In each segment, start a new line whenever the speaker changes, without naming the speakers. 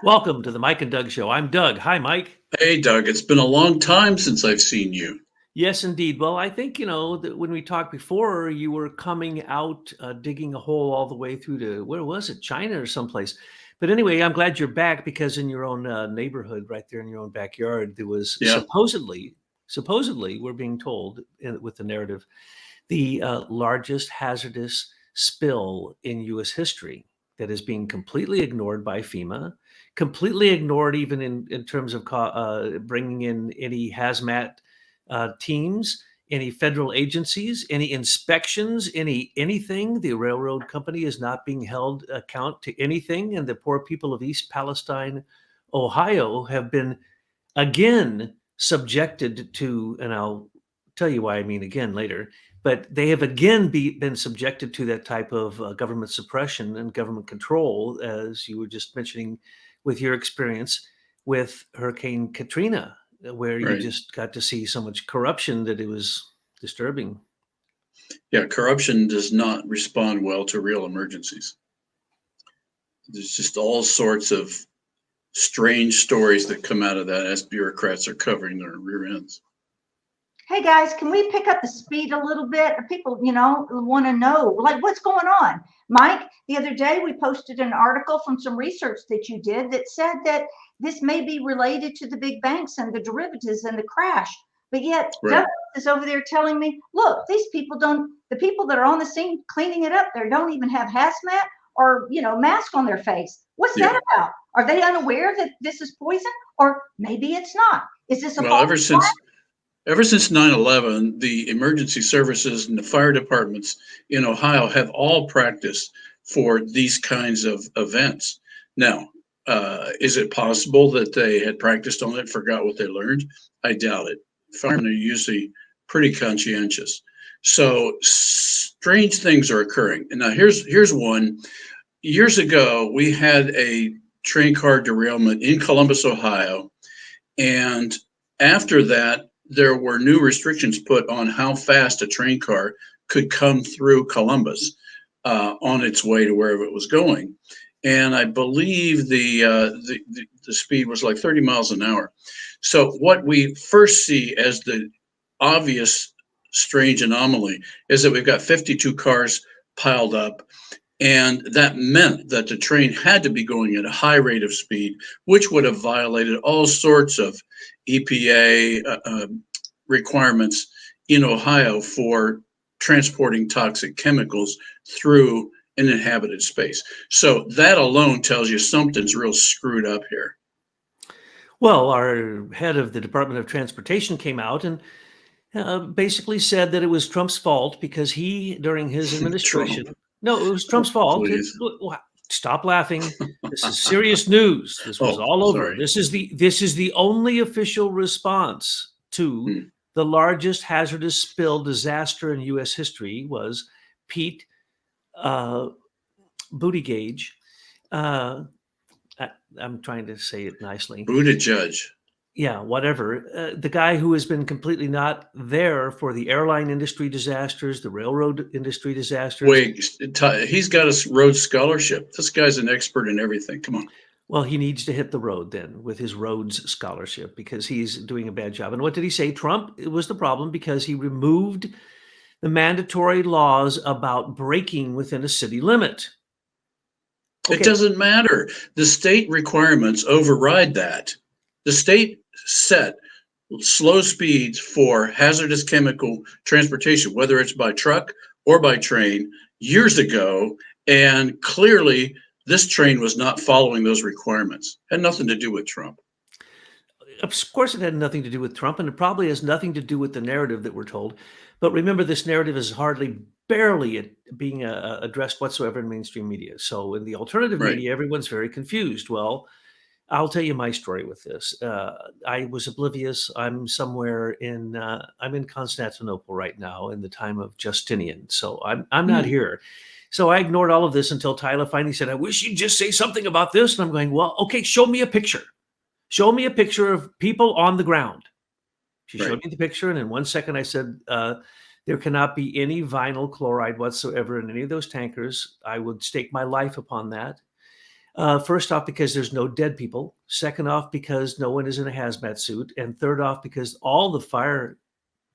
Welcome to the Mike and Doug Show. I'm Doug. Hi, Mike.
Hey, Doug, it's been a long time since I've seen you.
Yes, indeed. Well, I think, that when we talked before, you were coming out, digging a hole all the way through to, where was it? China or someplace. But anyway, I'm glad you're back because in your own neighborhood, right there in your own backyard, there was
Yeah,
supposedly, we're being told with the narrative, the largest hazardous spill in U.S. history that is being completely ignored by FEMA, completely ignored even in terms of bringing in any hazmat teams, any federal agencies, any inspections, anything. The railroad company is not being held account to anything, and the poor people of East Palestine, Ohio, have been again subjected to, and I'll tell you why I mean again later, but they have again been subjected to that type of government suppression and government control, as you were just mentioning with your experience with Hurricane Katrina, where you
right.
just got to see so much corruption that it was disturbing.
Yeah, corruption does not respond well to real emergencies. There's just all sorts of strange stories that come out of that as bureaucrats are covering their rear ends.
Hey guys, can we pick up the speed a little bit? People, want to know like what's going on. Mike, the other day we posted an article from some research that you did that said that this may be related to the big banks and the derivatives and the crash. But yet
Right.
Doug is over there telling me, look, the people that are on the scene cleaning it up there don't even have hazmat or, mask on their face. What's
Yeah.
that about? Are they unaware that this is poison? Or maybe it's not. Is this a
Well,
false
ever since 9/11, the emergency services and the fire departments in Ohio have all practiced for these kinds of events. Now, is it possible that they had practiced on it, forgot what they learned? I doubt it. Firemen are usually pretty conscientious. So strange things are occurring. And now here's one. Years ago, we had a train car derailment in Columbus, Ohio, and after that, there were new restrictions put on how fast a train car could come through Columbus on its way to wherever it was going. And I believe the speed was like 30 miles an hour. So what we first see as the obvious strange anomaly is that we've got 52 cars piled up, and that meant that the train had to be going at a high rate of speed, which would have violated all sorts of EPA requirements in Ohio for transporting toxic chemicals through an inhabited space. So that alone tells you something's real screwed up here.
Well, our head of the Department of Transportation came out and basically said that it was Trump's fault because he, during his administration,
Trump,
no, it was Trump's fault.
please.
Stop laughing. This is serious news. This was
Oh,
all over.
sorry.
This is the only official response to
Hmm.
the largest hazardous spill disaster in U.S. history was Pete uh, Buttigieg. Uh, I, I'm trying to say it nicely.
Buddha judge.
Yeah, whatever. The guy who has been completely not there for the airline industry disasters, the railroad industry disasters.
Wait, he's got a Rhodes Scholarship. This guy's an expert in everything. Come on.
Well, he needs to hit the road then with his Rhodes Scholarship because he's doing a bad job. And what did he say? Trump was the problem because he removed the mandatory laws about braking within a city limit.
It
Okay,
doesn't matter. The state requirements override that. The state set slow speeds for hazardous chemical transportation, whether it's by truck or by train, years ago. And clearly, this train was not following those requirements. Had nothing to do with Trump.
of course, it had nothing to do with Trump, and it probably has nothing to do with the narrative that we're told. But remember, this narrative is hardly, barely being addressed whatsoever in mainstream media. So in the alternative
Right.
media, everyone's very confused. Well, I'll tell you my story with this. I was oblivious. I'm in Constantinople right now in the time of Justinian. So I'm not
Hmm.
here. So I ignored all of this until Tyler finally said, I wish you'd just say something about this. And I'm going, well, okay, show me a picture. Show me a picture of people on the ground. She
Right.
showed me the picture. And in 1 second, I said, there cannot be any vinyl chloride whatsoever in any of those tankers. I would stake my life upon that. First off, because there's no dead people. Second off, because no one is in a hazmat suit. And third off, because all the fire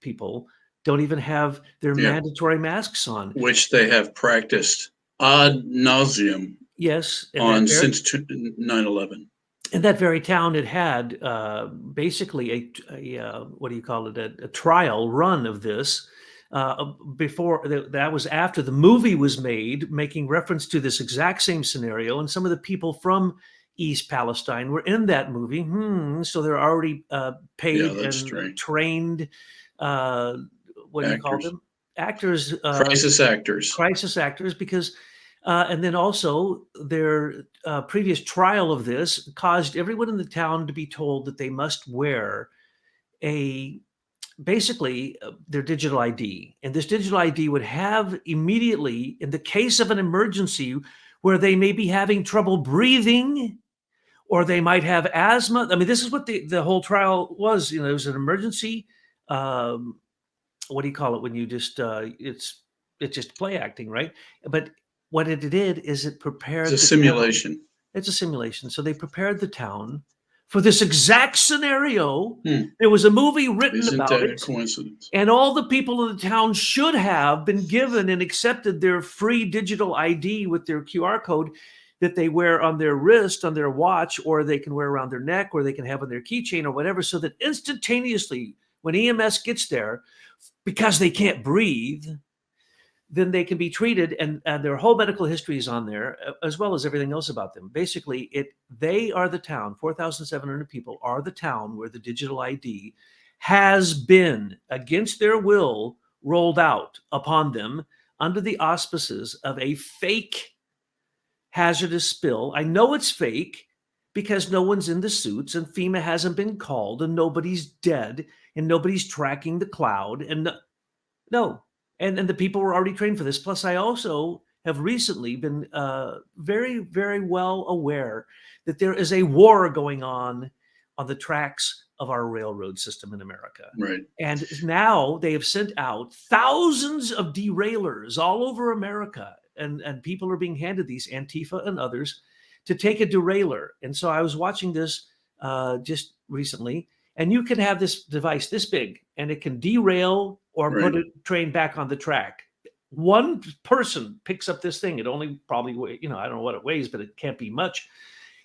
people don't even have their
Yeah,
mandatory masks on.
which they have practiced ad nauseum
Yes, and
on since 9/11.
in that very town, it had basically what do you call it? A trial run of this before that was after the movie was made, making reference to this exact same scenario. And some of the people from East Palestine were in that movie. So they're already
Yeah,
paid
that's
and
strange.
trained. Uh, what do you call
Actors,
them? Actors.
crisis actors.
Crisis actors because and then also their previous trial of this caused everyone in the town to be told that they must wear a basically their digital ID, and this digital ID would have immediately, in the case of an emergency where they may be having trouble breathing or they might have asthma. I mean, this is what the whole trial was. You know, it was an emergency. Um, what do you call it when you just it's just play acting, right? But what it did is it
It's a
prepared the town.
simulation.
It's a simulation. So they prepared the town for this exact scenario.
Hmm.
There was a movie written
Isn't
about
that a
it,
coincidence?
and all the people in the town should have been given and accepted their free digital ID with their QR code that they wear on their wrist, on their watch, or they can wear around their neck, or they can have on their keychain or whatever, so that instantaneously when EMS gets there, because they can't breathe, then they can be treated, and their whole medical history is on there, as well as everything else about them. Basically, they are the town. 4,700 people are the town where the digital ID has been, against their will, rolled out upon them under the auspices of a fake hazardous spill. I know it's fake because no one's in the suits and FEMA hasn't been called and nobody's dead and nobody's tracking the cloud. And no, and the people were already trained for this. Plus, I also have recently been very, very well aware that there is a war going on the tracks of our railroad system in America.
Right.
And now they have sent out thousands of derailers all over America, and people are being handed these, Antifa and others, to take a derailer. And so I was watching this just recently, and you can have this device this big, and it can derail or
Right.
put a train back on the track. One person picks up this thing. It only probably I don't know what it weighs, but it can't be much.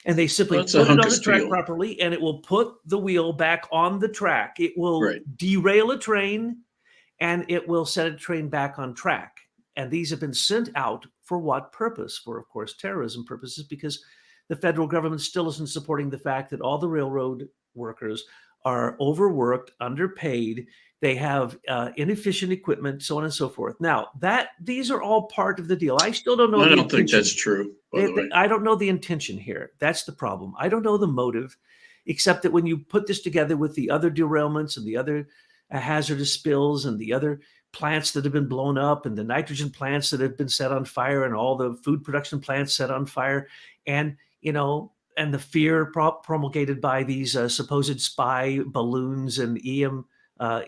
And they simply
Well, it's a
put it
hunk
on
of
the track
steel.
properly, and it will put the wheel back on the track. It will
Right.
derail a train, and it will set a train back on track. And these have been sent out for what purpose? For, of course, terrorism purposes, because the federal government still isn't supporting the fact that all the railroad workers are overworked, underpaid. They have inefficient equipment, so on and so forth. Now, these are all part of the deal. I still don't know
I
the
don't think
intention.
that's true, by the way.
I don't know the intention here. That's the problem. I don't know the motive, except that when you put this together with the other derailments and the other hazardous spills and the other plants that have been blown up and the nitrogen plants that have been set on fire and all the food production plants set on fire, and and the fear promulgated by these supposed spy balloons and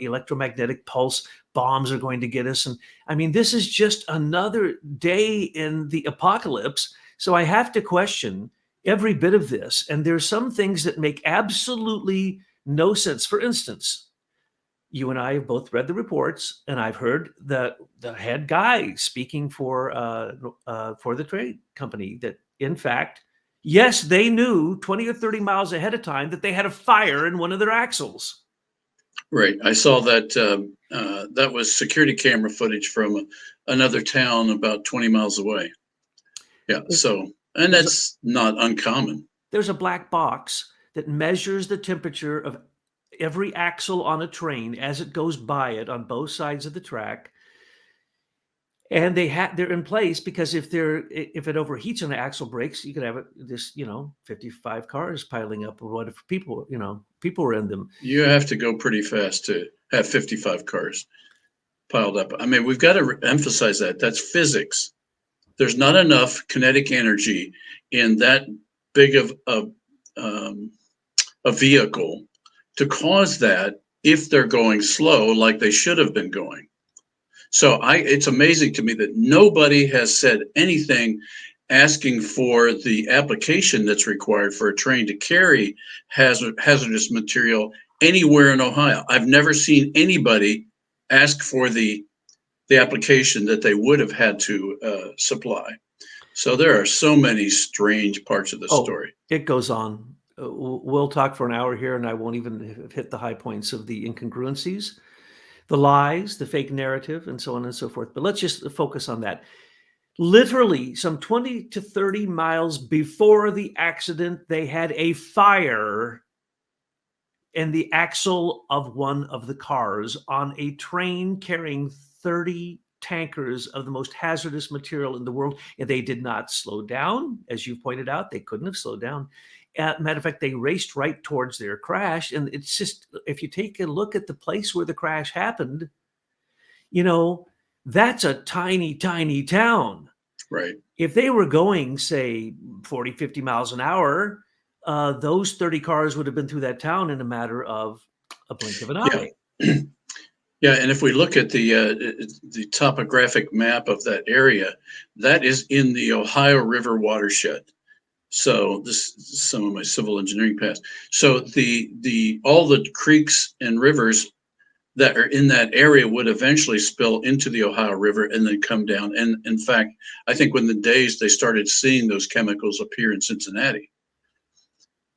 electromagnetic pulse bombs are going to get us. And I mean, this is just another day in the apocalypse. So I have to question every bit of this. And there's some things that make absolutely no sense. For instance, you and I have both read the reports, and I've heard the head guy speaking for the trade company that, in fact, yes, they knew 20 or 30 miles ahead of time that they had a fire in one of their axles.
Right. I saw that. That was security camera footage from another town about 20 miles away. Yeah. So, and that's not uncommon.
There's a black box that measures the temperature of every axle on a train as it goes by it on both sides of the track. And they're in place because if it overheats and the axle breaks, you could have this 55 cars piling up, or what if people were in them.
You have to go pretty fast to have 55 cars piled up. I mean, we've got to emphasize that. That's physics. There's not enough kinetic energy in that big of a vehicle to cause that if they're going slow like they should have been going. So it's amazing to me that nobody has said anything asking for the application that's required for a train to carry hazardous material anywhere in Ohio. I've never seen anybody ask for the application that they would have had to supply. So there are so many strange parts of the
Oh,
story.
it goes on. We'll talk for an hour here, and I won't even hit the high points of the incongruencies, the lies, the fake narrative, and so on and so forth. But let's just focus on that. Literally, some 20 to 30 miles before the accident, they had a fire in the axle of one of the cars on a train carrying 30 tankers of the most hazardous material in the world, and they did not slow down. As you pointed out, they couldn't have slowed down. Matter of fact, they raced right towards their crash. And it's just, if you take a look at the place where the crash happened, you know, that's a tiny, tiny town.
Right.
If they were going, say, 40, 50 miles an hour, those 30 cars would have been through that town in a matter of a blink of an eye.
Yeah. Yeah, and if we look at the topographic map of that area, that is in the Ohio River watershed. So this is some of my civil engineering past. So the all the creeks and rivers that are in that area would eventually spill into the Ohio River and then come down. And in fact, I think when the days they started seeing those chemicals appear in Cincinnati,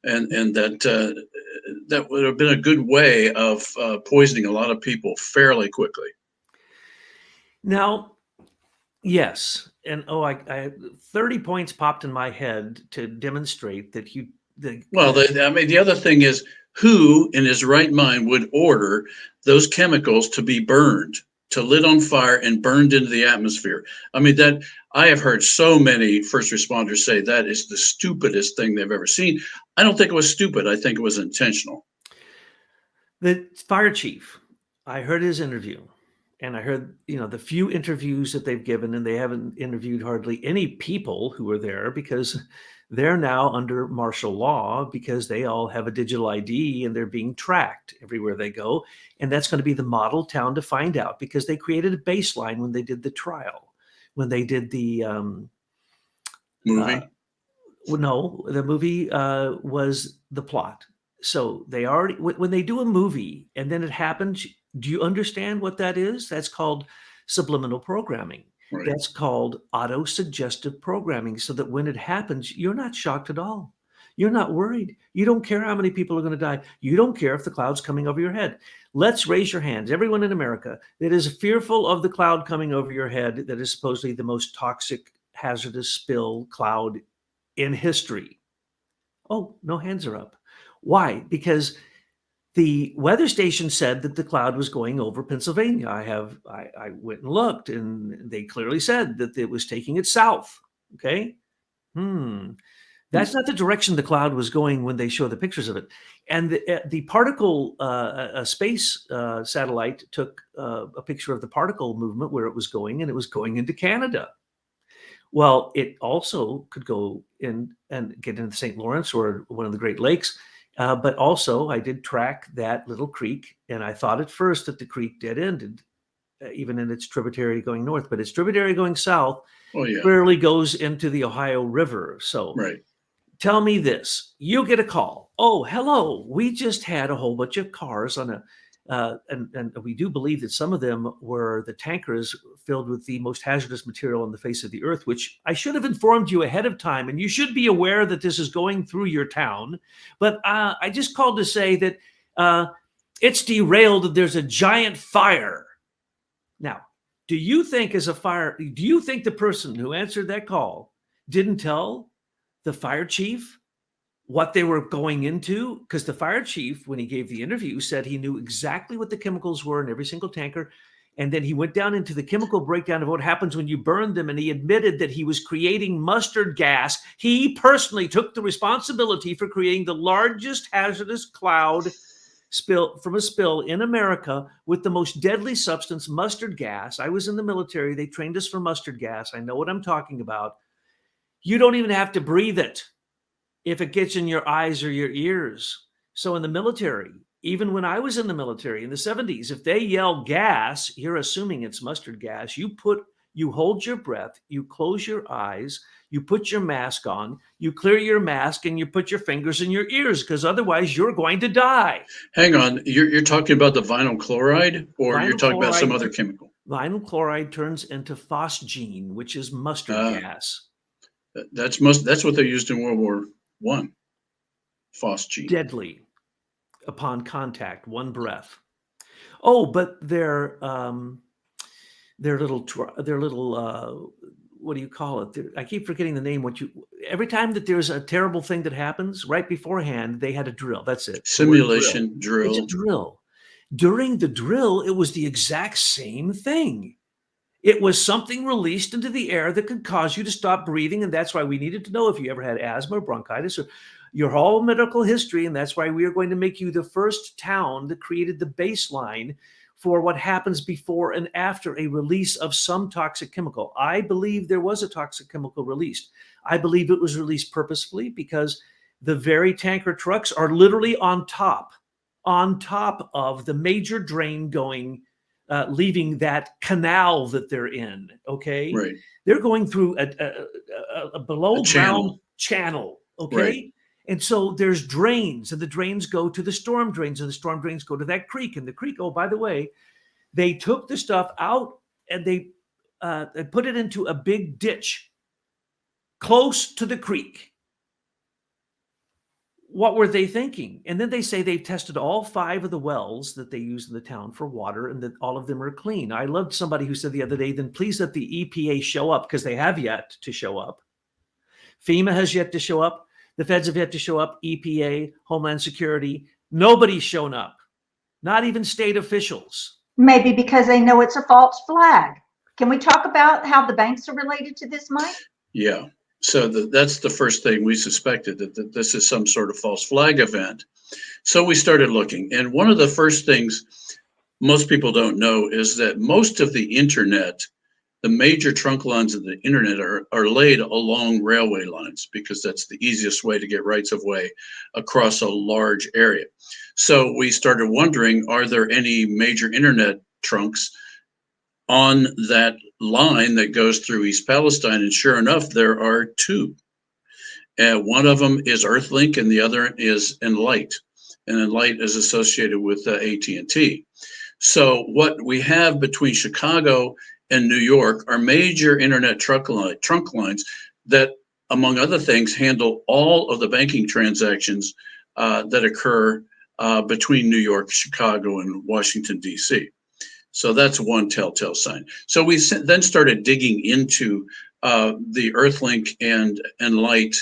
and that would have been a good way of poisoning a lot of people fairly quickly.
Now, yes, and I 30 points popped in my head to demonstrate that
Well, I mean, the other thing is, who in his right mind would order those chemicals to be burned, to lit on fire and burned into the atmosphere? I mean, that I have heard so many first responders say that is the stupidest thing they've ever seen. I don't think it was stupid. I think it was intentional.
The fire chief, I heard his interview, and I heard, the few interviews that they've given, and they haven't interviewed hardly any people who were there because they're now under martial law because they all have a digital ID and they're being tracked everywhere they go. And that's going to be the model town to find out because they created a baseline when they did the trial, when they did the
Movie.
no, the movie was the plot. So they already, when they do a movie and then it happens, do you understand what that is? That's called subliminal programming.
Right.
That's called auto-suggestive programming, so that when it happens, you're not shocked at all. You're not worried. You don't care how many people are going to die. You don't care if the cloud's coming over your head. Let's raise your hands. Everyone in America that is fearful of the cloud coming over your head, that is supposedly the most toxic, hazardous spill cloud in history. Oh, no hands are up. Why? Because the weather station said that the cloud was going over Pennsylvania. I went and looked, and they clearly said that it was taking it south. Okay. That's not the direction the cloud was going when they show the pictures of it. And the particle, a space satellite took a picture of the particle movement where it was going, and it was going into Canada. Well, it also could go in and get into the St. Lawrence or one of the Great Lakes. But also, I did track that little creek, and I thought at first that the creek dead ended, even in its tributary going north. But its tributary going south clearly goes into the Ohio River. So tell me this. You get a call. Oh, hello. We just had a whole bunch of cars on a and we do believe that some of them were the tankers filled with the most hazardous material on the face of the earth, which I should have informed you ahead of time. And you should be aware that this is going through your town. But I just called to say that it's derailed. There's a giant fire. Now, do you think the person who answered that call didn't tell the fire chief what they were going into? Because the fire chief, when he gave the interview, said he knew exactly what the chemicals were in every single tanker. And then he went down into the chemical breakdown of what happens when you burn them. And he admitted that he was creating mustard gas. He personally took the responsibility for creating the largest hazardous cloud spill in America with the most deadly substance, mustard gas. I was in the military. They trained us for mustard gas. I know what I'm talking about. You don't even have to breathe it if it gets in your eyes or your ears. So in the military, even when I was in the military in the 70s, if they yell gas, you're assuming it's mustard gas. You put You hold your breath, you close your eyes, you put your mask on, you clear your mask, and you put your fingers in your ears, because otherwise you're going to die.
Hang on, you're talking about the vinyl chloride, or you're
Vinyl
talking about some
chloride,
other chemical?
vinyl chloride turns into phosgene, which is mustard
Uh,
gas.
that's what they used in World War One. Phosgene.
Deadly upon contact, one breath. Oh, but their little what do you call it? I keep forgetting the name. Every time that there's a terrible thing that happens, right beforehand, they had a drill. That's it. The word drill.
Simulation
It's a
drill.
drill. During the drill, it was the exact same thing. It was something released into the air that could cause you to stop breathing, and that's why we needed to know if you ever had asthma or bronchitis or your whole medical history, and that's why we are going to make you the first town that created the baseline for what happens before and after a release of some toxic chemical. I believe there was a toxic chemical released. I believe it was released purposefully because the very tanker trucks are literally on top of the major drain going, leaving that canal that they're in. Okay.
Right.
They're going through a below
A
ground
channel.
channel. Okay.
Right.
And so there's drains, and the drains go to the storm drains, and the storm drains go to that creek. And the creek, oh, by the way, they took the stuff out and they put it into a big ditch close to the creek. What were they thinking? And then they say they've tested all 5 of the wells that they use in the town for water, and that all of them are clean. I loved somebody who said the other day, then please let the EPA show up, because they have yet to show up. FEMA has yet to show up. The feds have yet to show up. EPA, Homeland Security, nobody's shown up. Not even state officials.
Maybe because they know it's a false flag. Can we talk about how the banks are related to this, Mike?
Yeah. So that's the first thing we suspected, that this is some sort of false flag event. So we started looking. And one of the first things most people don't know is that most of the internet, the major trunk lines of the internet are laid along railway lines, because that's the easiest way to get rights of way across a large area. So we started wondering, are there any major internet trunks on that line that goes through East Palestine? And sure enough, there are 2. One of them is Earthlink, and the other is Enlight. And Enlight is associated with AT&T. So what we have between Chicago and New York are major internet trunk lines that, among other things, handle all of the banking transactions that occur between New York, Chicago, and Washington, D.C. So that's one telltale sign. So we then started digging into the Earthlink and Enlight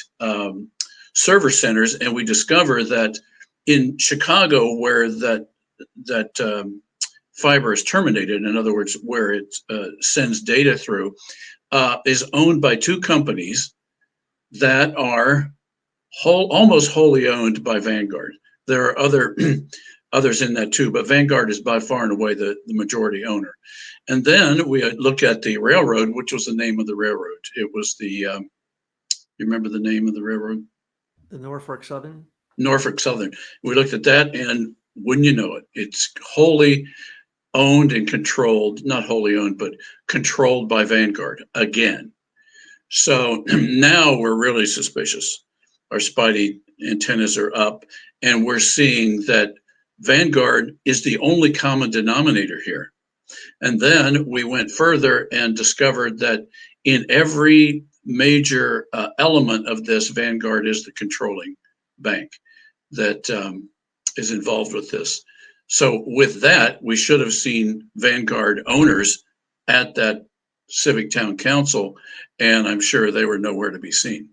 server centers, and we discovered that in Chicago, where that fiber is terminated, in other words, where it sends data through, is owned by 2 companies that are almost wholly owned by Vanguard. There are others in that too, but Vanguard is by far and away the majority owner. And then we looked at the railroad, which was the name of the railroad. It was you remember the name of the railroad?
The Norfolk Southern?
Norfolk Southern. We looked at that, and wouldn't you know it, it's wholly owned and controlled, not wholly owned, but controlled by Vanguard again. So now we're really suspicious. Our spidey antennas are up, and we're seeing that Vanguard is the only common denominator here. And then we went further and discovered that in every major element of this, Vanguard is the controlling bank that is involved with this. So with that, we should have seen Vanguard owners at that Civic Town Council, and I'm sure they were nowhere to be seen.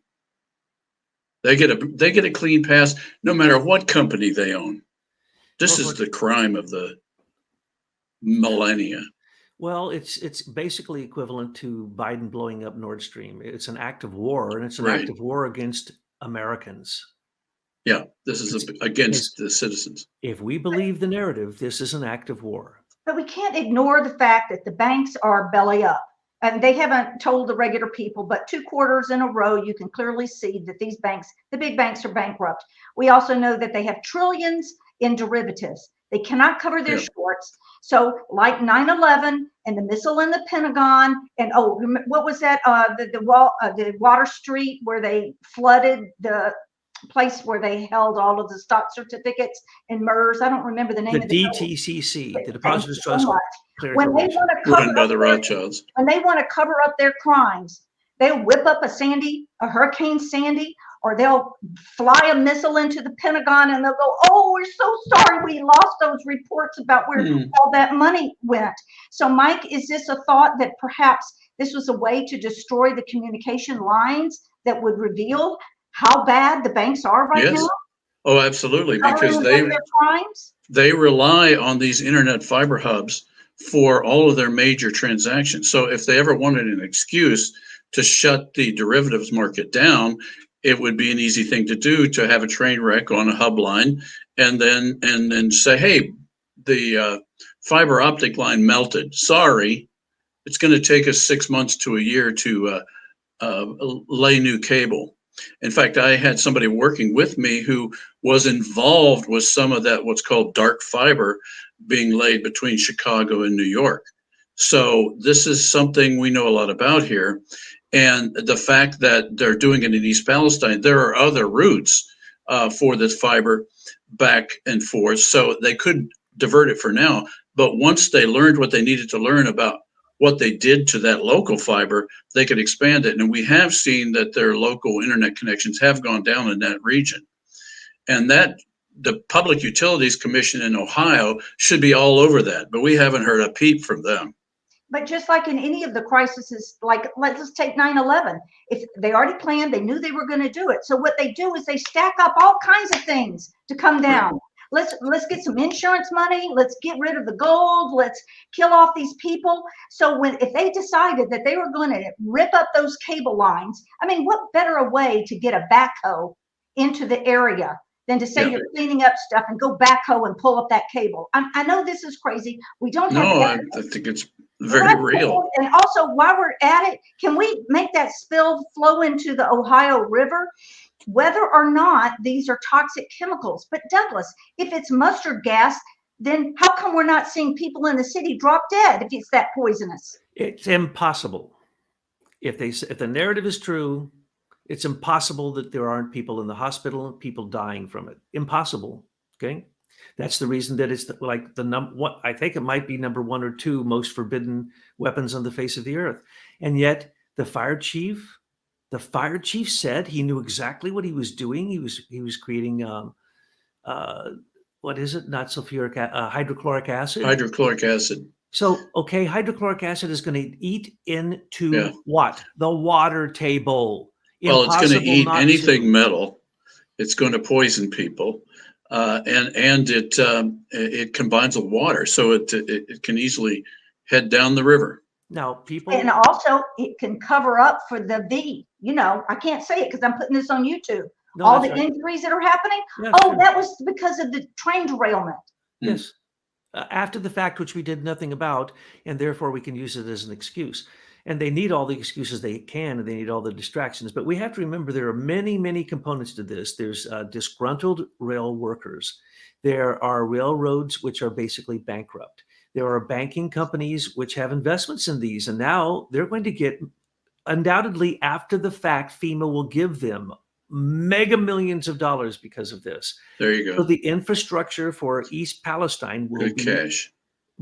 They get a clean pass no matter what company they own. This is the crime of the millennia.
Well, it's basically equivalent to Biden blowing up Nord Stream. It's an act of war, and it's an act of war against Americans.
Yeah, this is against the citizens.
If we believe the narrative, this is an act of war.
But we can't ignore the fact that the banks are belly up. And they haven't told the regular people, but 2 quarters in a row, you can clearly see that these banks, the big banks, are bankrupt. We also know that they have trillions in derivatives. They cannot cover their
Yeah.
shorts. So like 9/11 and the missile in the Pentagon, and what was that? The Water Street where they flooded the place where they held all of the stock certificates and MERS. I don't remember the name
The
of the building.
DTCC, the
Thank
Depositors
you so
Trust
much.
Clearing
When they
Corporation.
want to cover
Run by
up
the Rothschilds.
when they want to cover up their crimes, they'll whip up a Hurricane Sandy, or they'll fly a missile into the Pentagon and they'll go, "Oh, we're so sorry we lost those reports about where all that money went." So, Mike, is this a thought that perhaps this was a way to destroy the communication lines that would reveal how bad the banks are right
Yes.
now?
Oh, absolutely,
Covering
because
up their crimes?
they rely on these internet fiber hubs for all of their major transactions. So if they ever wanted an excuse to shut the derivatives market down, it would be an easy thing to do to have a train wreck on a hub line and then say, hey, the fiber optic line melted. Sorry, it's going to take us 6 months to a year to lay new cable. In fact, I had somebody working with me who was involved with some of that, what's called dark fiber being laid between Chicago and New York. So this is something we know a lot about here. And the fact that they're doing it in East Palestine, there are other routes for this fiber back and forth. So they could divert it for now. But once they learned what they needed to learn about what they did to that local fiber, they could expand it. And we have seen that their local internet connections have gone down in that region. And that the Public Utilities Commission in Ohio should be all over that, but we haven't heard a peep from them.
But just like in any of the crises, like let's just take 9/11. If they already planned, they knew they were going to do it. So what they do is they stack up all kinds of things to come down. Let's get some insurance money. Let's get rid of the gold. Let's kill off these people. So if they decided that they were going to rip up those cable lines, I mean, what better a way to get a backhoe into the area than to say you're cleaning up stuff and go backhoe and pull up that cable? I know this is crazy. We don't have
I think it's very real.
And also, while we're at it, can we make that spill flow into the Ohio River? Whether or not these are toxic chemicals. But Douglas, if it's mustard gas, then how come we're not seeing people in the city drop dead if it's that poisonous?
It's impossible. If the narrative is true, it's impossible that there aren't people in the hospital and people dying from it. Impossible. Okay. That's the reason that it's what I think it might be number 1 or 2 most forbidden weapons on the face of the earth. And yet the fire chief said he knew exactly what he was doing. He was creating what is it? Not sulfuric hydrochloric acid.
Hydrochloric acid.
So hydrochloric acid is going to eat into what? The water table.
Well, it's going to eat anything metal. It's going to poison people, and it combines with water, so it can easily head down the river.
Now, people,
and also it can cover up for the V. I can't say it because I'm putting this on YouTube.
No,
all the injuries that are happening. That was because of the train derailment.
Yes. After the fact, which we did nothing about, and therefore we can use it as an excuse. And they need all the excuses they can, and they need all the distractions. But we have to remember there are many, many components to this. There's disgruntled rail workers. There are railroads which are basically bankrupt. There are banking companies which have investments in these, and now they're going to get, undoubtedly after the fact, FEMA will give them mega millions of dollars because of this.
There you go.
So the infrastructure for East Palestine will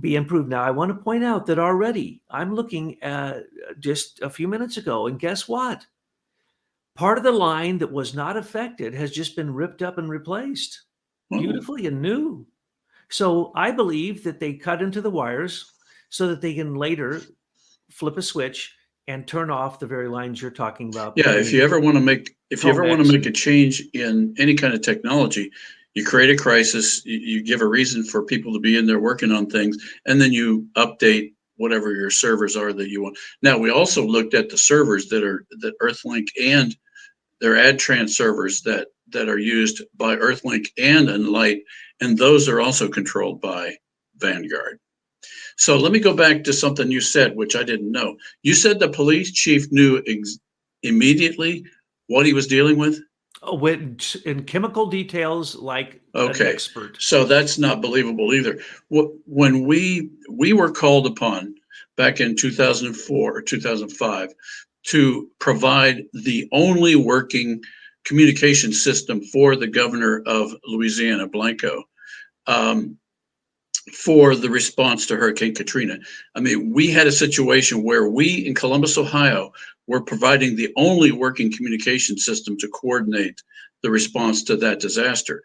be improved. Now, I want to point out that already I'm looking at just a few minutes ago, and guess what? Part of the line that was not affected has just been ripped up and replaced beautifully and new. So I believe that they cut into the wires so that they can later flip a switch and turn off the very lines you're talking about.
Yeah, if you ever want to make a change in any kind of technology, you create a crisis, you give a reason for people to be in there working on things, and then you update whatever your servers are that you want. Now, we also looked at the servers that Earthlink and their AdTrans servers that are used by Earthlink and Enlight, and those are also controlled by Vanguard. So let me go back to something you said, which I didn't know. You said the police chief knew immediately what he was dealing with?
With in chemical details like an
Okay,
expert.
so that's not believable either. When we were called upon back in 2004 or 2005 to provide the only working communication system for the governor of Louisiana, Blanco, um, for the response to Hurricane Katrina. I mean, we had a situation where we in Columbus, Ohio, were providing the only working communication system to coordinate the response to that disaster.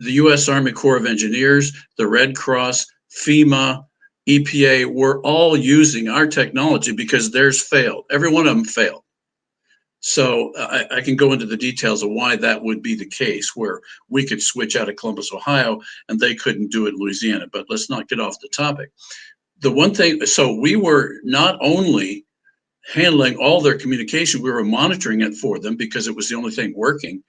The U.S. Army Corps of Engineers, the Red Cross, FEMA, EPA were all using our technology because theirs failed. Every one of them failed. So I can go into the details of why that would be the case, where we could switch out of Columbus, Ohio, and they couldn't do it in Louisiana. But let's not get off the topic. The one thing, so we were not only handling all their communication, we were monitoring it for them because it was the only thing working.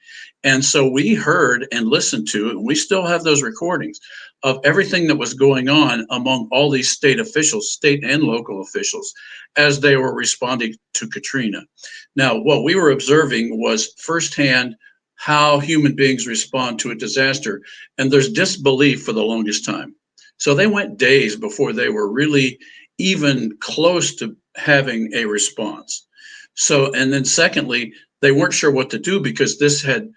And so we heard and listened to, and we still have those recordings of everything that was going on among all these state officials, state and local officials, as they were responding to Katrina. Now, what we were observing was firsthand how human beings respond to a disaster, and there's disbelief for the longest time. So they went days before they were really even close to having a response. So, and then secondly, they weren't sure what to do because this had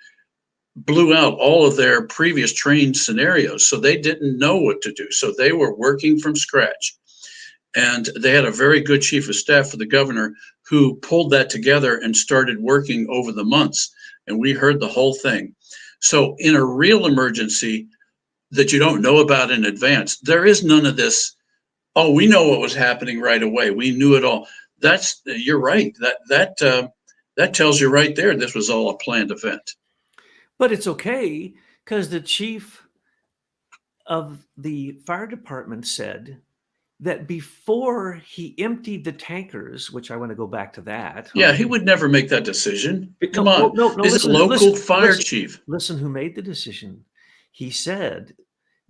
blew out all of their previous trained scenarios. So they didn't know what to do. So they were working from scratch. And they had a very good chief of staff for the governor who pulled that together and started working over the months. And we heard the whole thing. So in a real emergency that you don't know about in advance, there is none of this, oh, we know what was happening right away. We knew it all. That's, you're right. That tells you right there this was all a planned event.
But it's okay because the chief of the fire department said that before he emptied the tankers, which I want to go back to that.
Yeah, he would never make that decision. Come on.
No,
He's a
listen,
local fire chief.
Listen, who made the decision? He said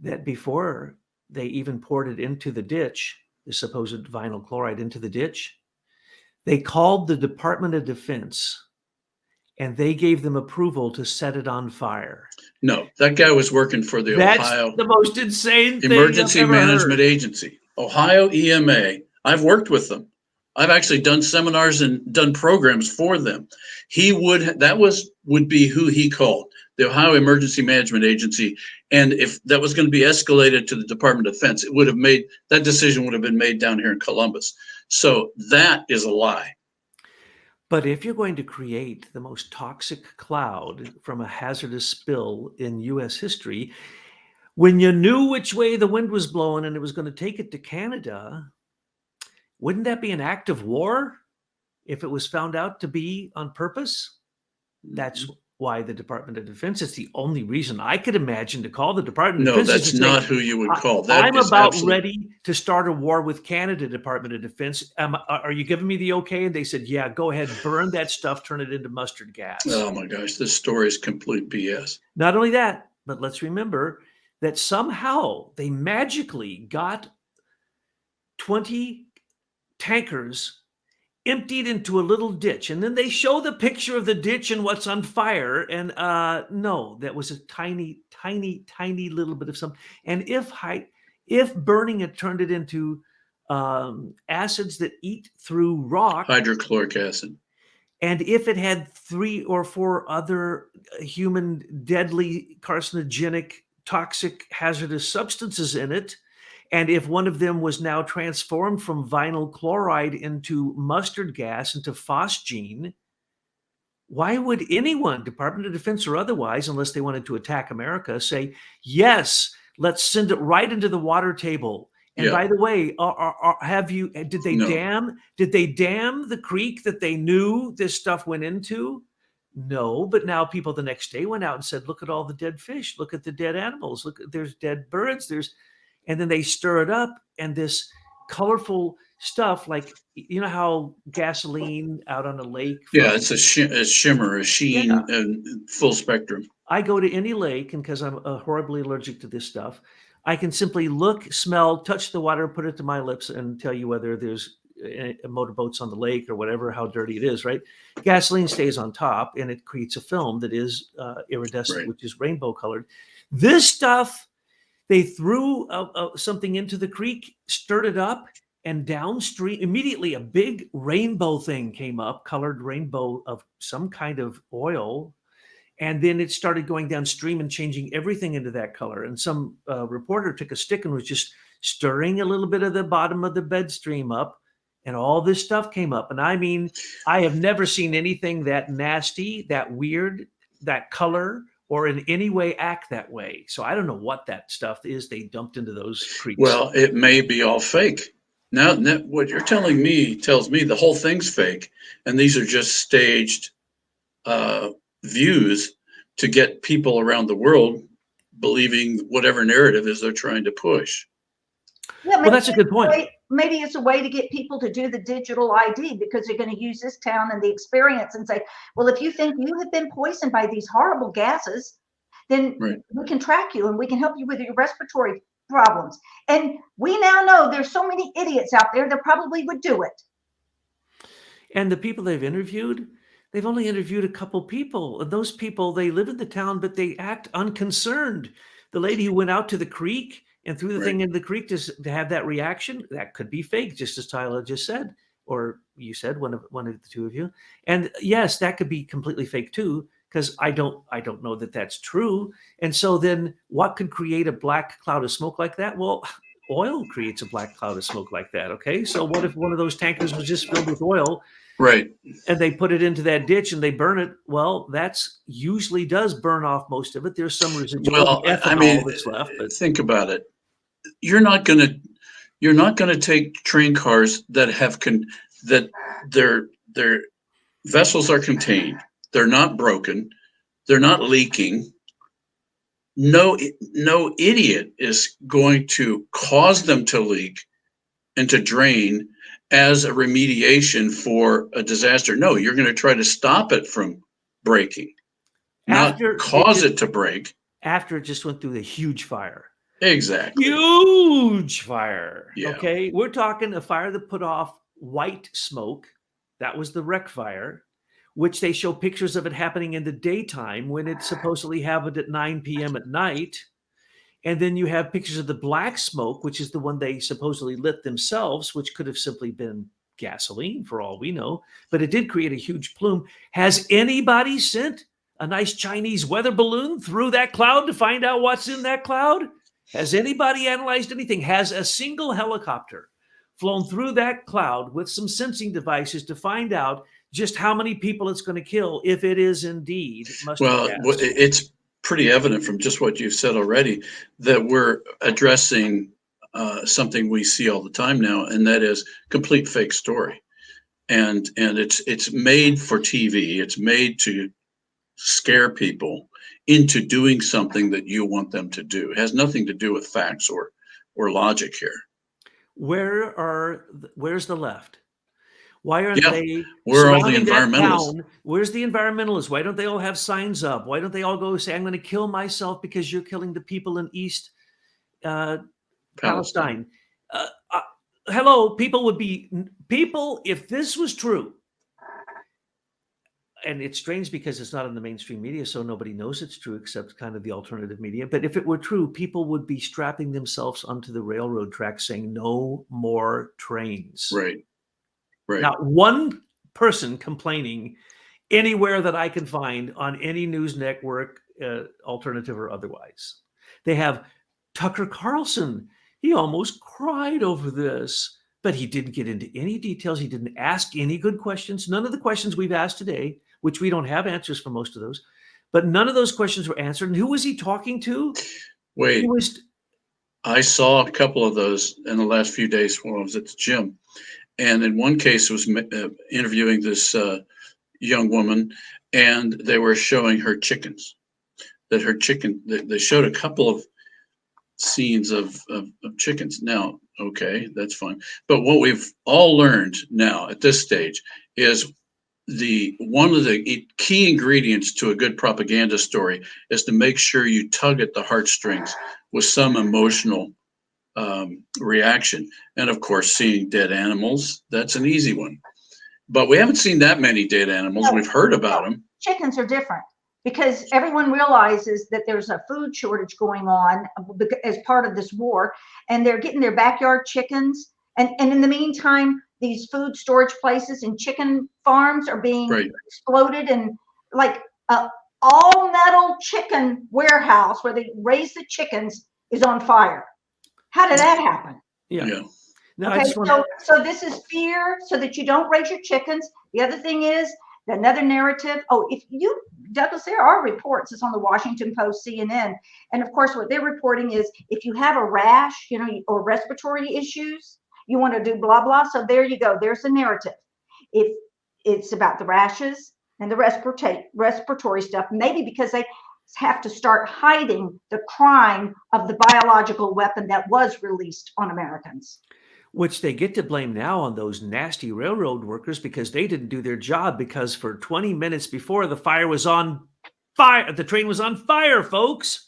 that before they even poured it into the ditch, the supposed vinyl chloride into the ditch, they called the Department of Defense and they gave them approval to set it on fire.
No, that guy was working for the
That's
Ohio
the most insane thing
Emergency
I've ever
Management
heard.
Agency, Ohio EMA. I've worked with them. I've actually done seminars and done programs for them. Would be who he called, the Ohio Emergency Management Agency. And if that was going to be escalated to the Department of Defense, that decision would have been made down here in Columbus. So that is a lie.
But if you're going to create the most toxic cloud from a hazardous spill in US history, when you knew which way the wind was blowing and it was going to take it to Canada, wouldn't that be an act of war if it was found out to be on purpose? That's why the Department of Defense, it's the only reason I could imagine to call the Department of
No,
Defense.
that's not who you would call.
I'm about ready to start a war with Canada, Department of Defense. Are you giving me the okay? And they said, yeah, go ahead, burn that stuff, turn it into mustard gas.
Oh my gosh, this story is complete BS.
Not only that, but let's remember that somehow they magically got 20 tankers emptied into a little ditch, and then they show the picture of the ditch and what's on fire, and no, that was a tiny little bit of something. And if burning it turned it into acids that eat through rock,
hydrochloric acid,
and if it had 3 or 4 other human deadly carcinogenic toxic hazardous substances in it, and if one of them was now transformed from vinyl chloride into mustard gas, into phosgene, why would anyone, Department of Defense or otherwise, unless they wanted to attack America, say, yes, let's send it right into the water table? And
yeah.
By the way, did they dam the creek that they knew this stuff went into? No, but now people the next day went out and said, look at all the dead fish, look at the dead animals, there's dead birds, and then they stir it up, and this colorful stuff, like, you know how gasoline out on a lake.
Yeah, it's a shimmer, a sheen, and full spectrum.
I go to any lake, and because I'm horribly allergic to this stuff, I can simply look, smell, touch the water, put it to my lips, and tell you whether there's motorboats on the lake or whatever, how dirty it is, right? Gasoline stays on top and it creates a film that is iridescent,
Right.
which is rainbow colored. This stuff, they threw something into the creek, stirred it up, and downstream, immediately a big rainbow thing came up, colored rainbow of some kind of oil. And then it started going downstream and changing everything into that color. And some reporter took a stick and was just stirring a little bit of the bottom of the bed stream up, and all this stuff came up. And I mean, I have never seen anything that nasty, that weird, that color, or in any way act that way. So I don't know what that stuff is they dumped into those creeks.
Well, it may be all fake. Now, what you're telling me tells me the whole thing's fake, and these are just staged views to get people around the world believing whatever narrative is they're trying to push.
Yeah,
Well, that's a good point.
Maybe it's a way to get people to do the digital ID, because they're going to use this town and the experience and say, well, if you think you have been poisoned by these horrible gases, then
Right.
we can track you and we can help you with your respiratory problems. And we now know there's so many idiots out there that probably would do it.
And the people they've interviewed, they've only interviewed a couple people. And those people, they live in the town, but they act unconcerned. The lady who went out to the creek and threw the thing into the creek to have that reaction, that could be fake, just as Tyler just said, or you said, one of the two of you. And yes, that could be completely fake too, because I don't know that that's true. And so then what could create a black cloud of smoke like that? Well, oil creates a black cloud of smoke like that. Okay. So what if one of those tankers was just filled with oil?
Right.
And they put it into that ditch and they burn it? Well, that's usually does burn off most of it. There's some residual ethanol that's left. But
think about it. You're not gonna take train cars that that their vessels are contained. They're not broken. They're not leaking. No idiot is going to cause them to leak and to drain as a remediation for a disaster. No, you're going to try to stop it from breaking, not cause it to break.
After it just went through the huge fire.
Exactly.
Huge fire.
Yeah.
Okay. We're talking a fire that put off white smoke. That was the wreck fire, which they show pictures of it happening in the daytime when it supposedly happened at 9 p.m. at night. And then you have pictures of the black smoke, which is the one they supposedly lit themselves, which could have simply been gasoline for all we know. But it did create a huge plume. Has anybody sent a nice Chinese weather balloon through that cloud to find out what's in that cloud? Has anybody analyzed anything? Has a single helicopter flown through that cloud with some sensing devices to find out just how many people it's going to kill if it is indeed mustard gas?
It's pretty evident from just what you've said already that we're addressing something we see all the time now, and that is complete fake story. And it's made for TV. It's made to scare people into doing something that you want them to do. It has nothing to do with facts or logic here.
Where's the left? Why aren't they
where are the
surrounding that
environmentalists?
town? Where's the environmentalists? Why don't they all have signs up? Why don't they all go say, I'm going to kill myself because you're killing the people in East Palestine? Hello, people, if this was true, and it's strange because it's not in the mainstream media, so nobody knows it's true except kind of the alternative media. But if it were true, people would be strapping themselves onto the railroad tracks saying no more trains.
Right. Right.
Not one person complaining anywhere that I can find on any news network, alternative or otherwise. They have Tucker Carlson. He almost cried over this, but he didn't get into any details. He didn't ask any good questions. None of the questions we've asked today, which we don't have answers for most of those, but none of those questions were answered. And who was he talking to?
Wait, I saw a couple of those in the last few days when I was at the gym. And in one case, was interviewing this young woman, and they were showing her chickens. They showed a couple of scenes of chickens. Now, okay, that's fine. But what we've all learned now at this stage is one of the key ingredients to a good propaganda story is to make sure you tug at the heartstrings with some emotional reaction. And of course, seeing dead animals, that's an easy one. But we haven't seen that many dead animals.
No,
We've heard about
no,
them.
chickens are different because everyone realizes that there's a food shortage going on as part of this war, and they're getting their backyard chickens. And in the meantime, these food storage places and chicken farms are being
Right.
exploded, and like a all metal chicken warehouse where they raise the chickens is on fire. How did that happen?
Yeah.
Yeah.
No, I
Okay,
just want
so this is fear so that you don't raise your chickens. The other thing is another narrative. Oh, if you, Douglas, there are reports. It's on the Washington Post, CNN, and of course, what they're reporting is if you have a rash, or respiratory issues, you want to do blah blah. So there you go. There's the narrative. If it's about the rashes and the respiratory stuff, maybe because they have to start hiding the crime of the biological weapon that was released on Americans.
which they get to blame now on those nasty railroad workers because they didn't do their job because for 20 minutes before the train was on fire, folks.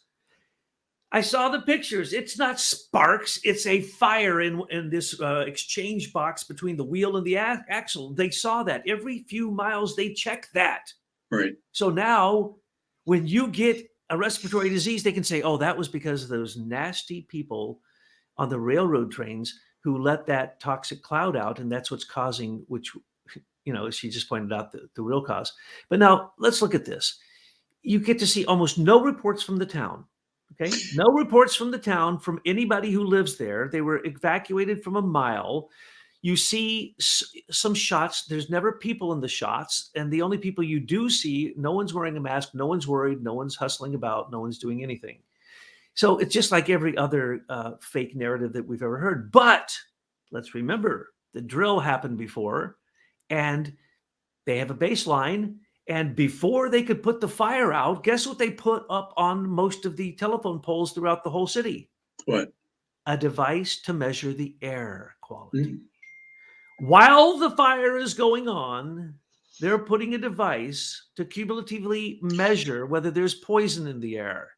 I saw the pictures. It's not sparks. It's a fire in this exchange box between the wheel and the axle. They saw that. Every few miles, they check that.
Right.
So now when you get a respiratory disease, they can say, oh, that was because of those nasty people on the railroad trains who let that toxic cloud out, and that's what's causing, which, she just pointed out the real cause. But now let's look at this. You get to see almost no reports from the town. Okay, no reports from the town from anybody who lives there. They were evacuated from a mile. You see some shots. There's never people in the shots, and the only people you do see, no one's wearing a mask, no one's worried, no one's hustling about, no one's doing anything. So it's just like every other fake narrative that we've ever heard. But let's remember, the drill happened before, and they have a baseline. And before they could put the fire out, guess what they put up on most of the telephone poles throughout the whole city?
What?
A device to measure the air quality.
Mm.
While the fire is going on, they're putting a device to cumulatively measure whether there's poison in the air.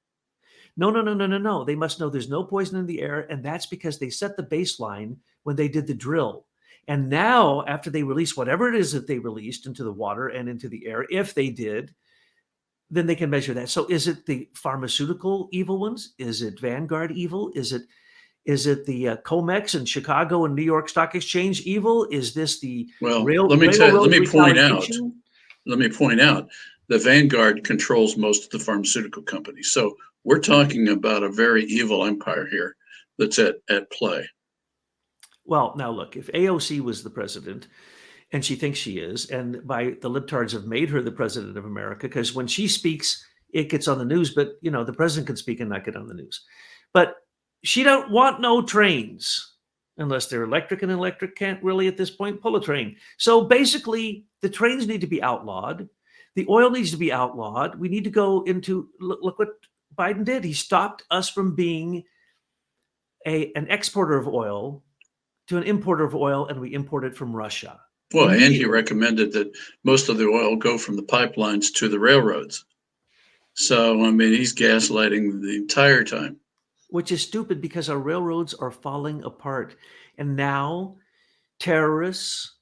No. They must know there's no poison in the air, and that's because they set the baseline when they did the drill. And now, after they release whatever it is that they released into the water and into the air, if they did, then they can measure that. So is it the pharmaceutical evil ones? Is it Vanguard evil? Is it the COMEX in Chicago and New York Stock Exchange evil? Is this the
Well,
railroad
let me point out
retaliation?
the Vanguard controls most of the pharmaceutical companies. So we're talking about a very evil empire here that's at play.
Well, now look, if AOC was the president, and she thinks she is, and by the libtards have made her the president of America, because when she speaks, it gets on the news, but the president can speak and not get on the news. But she don't want no trains unless they're electric, and electric can't really at this point pull a train. So basically, the trains need to be outlawed. The oil needs to be outlawed. We need to go into, look what Biden did. He stopped us from being an exporter of oil to an importer of oil, and we import it from Russia.
Well, and he recommended that most of the oil go from the pipelines to the railroads. So, I mean, he's gaslighting the entire time.
Which is stupid because our railroads are falling apart. And now terrorists,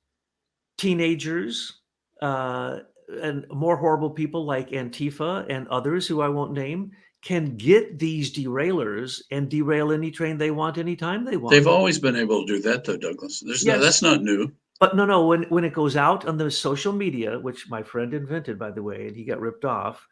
teenagers, and more horrible people like Antifa and others who I won't name can get these derailers and derail any train they want anytime they want.
They've always been able to do that, though, Douglas. That's not new.
But no, when it goes out on the social media, which my friend invented, by the way, and he got ripped off.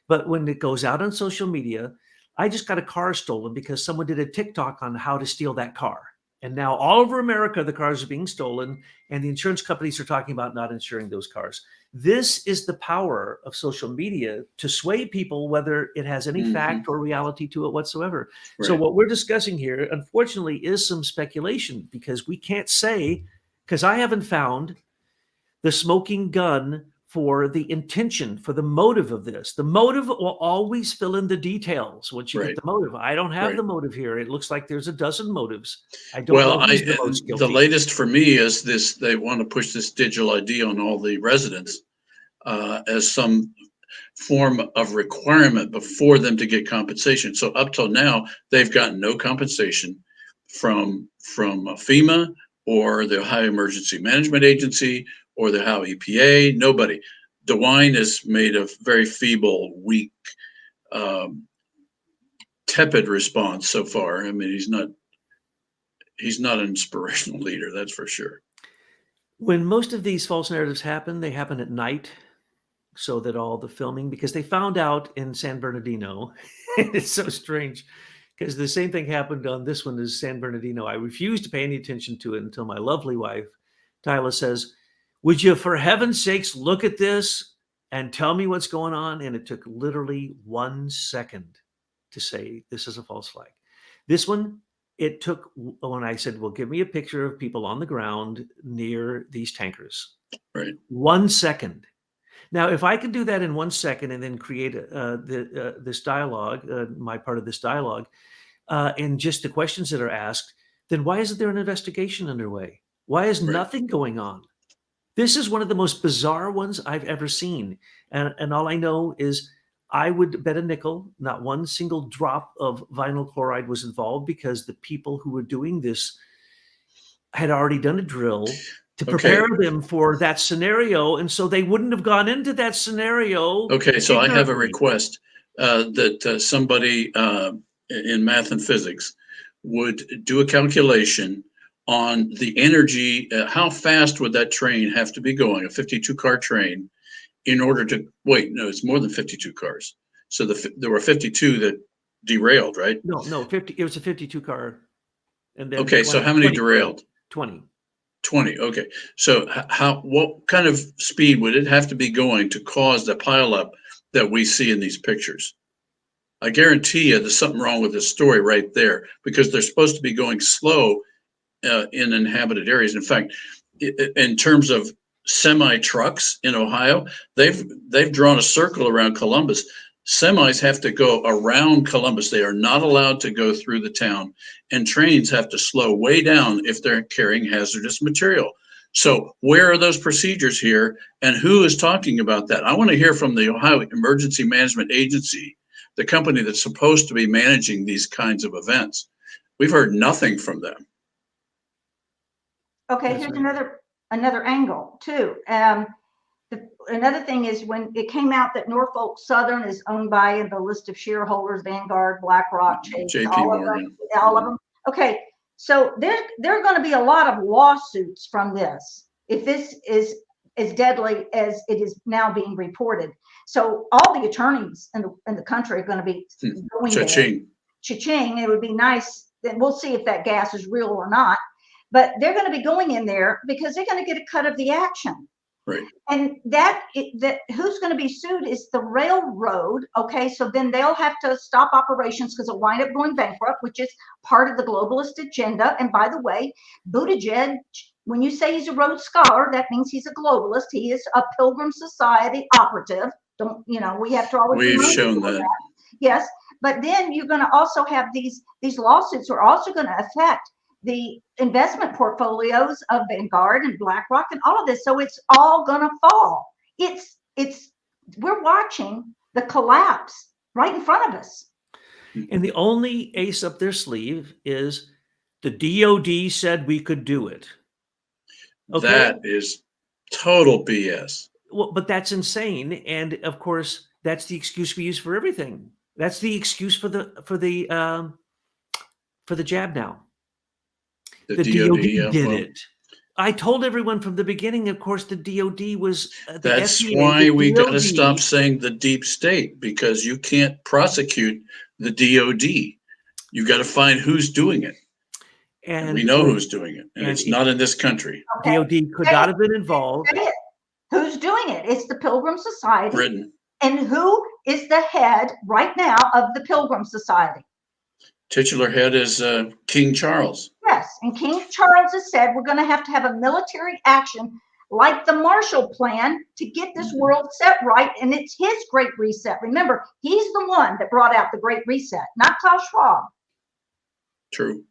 But when it goes out on social media, I just got a car stolen because someone did a TikTok on how to steal that car. And now all over America, the cars are being stolen, and the insurance companies are talking about not insuring those cars. This is the power of social media to sway people, whether it has any fact or reality to it whatsoever. Right. So what we're discussing here, unfortunately, is some speculation because we can't say, because I haven't found the smoking gun for the intention, for the motive of this. The motive will always fill in the details once you get the motive. I don't have the motive here. It looks like there's a dozen motives. I don't know who's the most guilty.
The latest for me is this: they want to push this digital ID on all the residents as some form of requirement before them to get compensation. So up till now, they've gotten no compensation from FEMA or the Ohio Emergency Management Agency or the Ohio EPA. Nobody. DeWine has made a very feeble, weak, um, tepid response so far. I mean, he's not an inspirational leader, that's for sure.
When most of these false narratives happen, they happen at night, so that all the filming, because they found out in San Bernardino, and it's so strange because the same thing happened on this one as San Bernardino. I refused to pay any attention to it until my lovely wife, Tyler, says, "Would you, for heaven's sakes, look at this and tell me what's going on?" And it took literally 1 second to say, "This is a false flag." This one, it took, when I said, "Well, give me a picture of people on the ground near these tankers."
Right.
1 second. Now, if I can do that in 1 second and then create this dialogue, my part of this dialogue, and just the questions that are asked, then why isn't there an investigation underway? Why is
Right.
nothing going on? This is one of the most bizarre ones I've ever seen. And all I know is I would bet a nickel, not one single drop of vinyl chloride was involved, because the people who were doing this had already done a drill to prepare
Okay.
them for that scenario. And so they wouldn't have gone into that scenario
Okay. So I have a
ignorantly.
request that somebody in math and physics would do a calculation on the energy. How fast would that train have to be going, a 52 car train, in order to wait? No, it's more than 52 cars. So there were 52 that derailed, right?
No, 50, it was a 52 car. And then
Okay. So how many
20
derailed?
20.
20. Okay. So what kind of speed would it have to be going to cause the pileup that we see in these pictures? I guarantee you there's something wrong with this story right there, because they're supposed to be going slow in inhabited areas. In fact, in terms of semi trucks in Ohio, they've drawn a circle around Columbus. Semis have to go around Columbus. They are not allowed to go through the town, and trains have to slow way down if they're carrying hazardous material. So where are those procedures here, and who is talking about that? I want to hear from the Ohio Emergency Management Agency, the company that's supposed to be managing these kinds of events. We've heard nothing from them.
Okay,
That's
here's
right.
another angle too. Another thing is, when it came out that Norfolk Southern is owned by the list of shareholders, Vanguard, BlackRock, Chase,
JP Morgan.
all of them. Okay, so there are going to be a lot of lawsuits from this if this is as deadly as it is now being reported. So all the attorneys in the country are going to be going there.
Cha-ching.
Cha-ching. It would be nice. Then we'll see if that gas is real or not. But they're going to be going in there because they're going to get a cut of the action.
Right.
And that who's going to be sued is the railroad. Okay, so then they'll have to stop operations because they'll wind up going bankrupt, which is part of the globalist agenda. And by the way, Buttigieg, when you say he's a Rhodes Scholar, that means he's a globalist. He is a Pilgrim Society operative. Don't, we have to always
We've
remind
shown
people of
that.
Yes, but then you're going to also have these lawsuits are also going to affect the investment portfolios of Vanguard and BlackRock and all of this. So it's all going to fall. We're watching the collapse right in front of us.
And the only ace up their sleeve is the DOD said we could do it. Okay.
That is total BS.
Well, but that's insane. And of course, that's the excuse we use for everything. That's the excuse for the jab now. The DOD did it. I told everyone from the beginning, of course, the DOD was the
That's
FDA,
why
the
we got to
DOD.
stop saying the deep state, because you can't prosecute the DOD. You got to find who's doing it. And we know who's doing it. And it's not in this country.
Okay.
DOD could not have been involved.
Who's doing it? It's the Pilgrim Society.
Britain.
And who is the head right now of the Pilgrim Society?
Titular head is King Charles.
Yes, and King Charles has said we're going to have a military action like the Marshall Plan to get this world set right, and it's his Great Reset. Remember, he's the one that brought out the Great Reset, not Klaus Schwab.
True.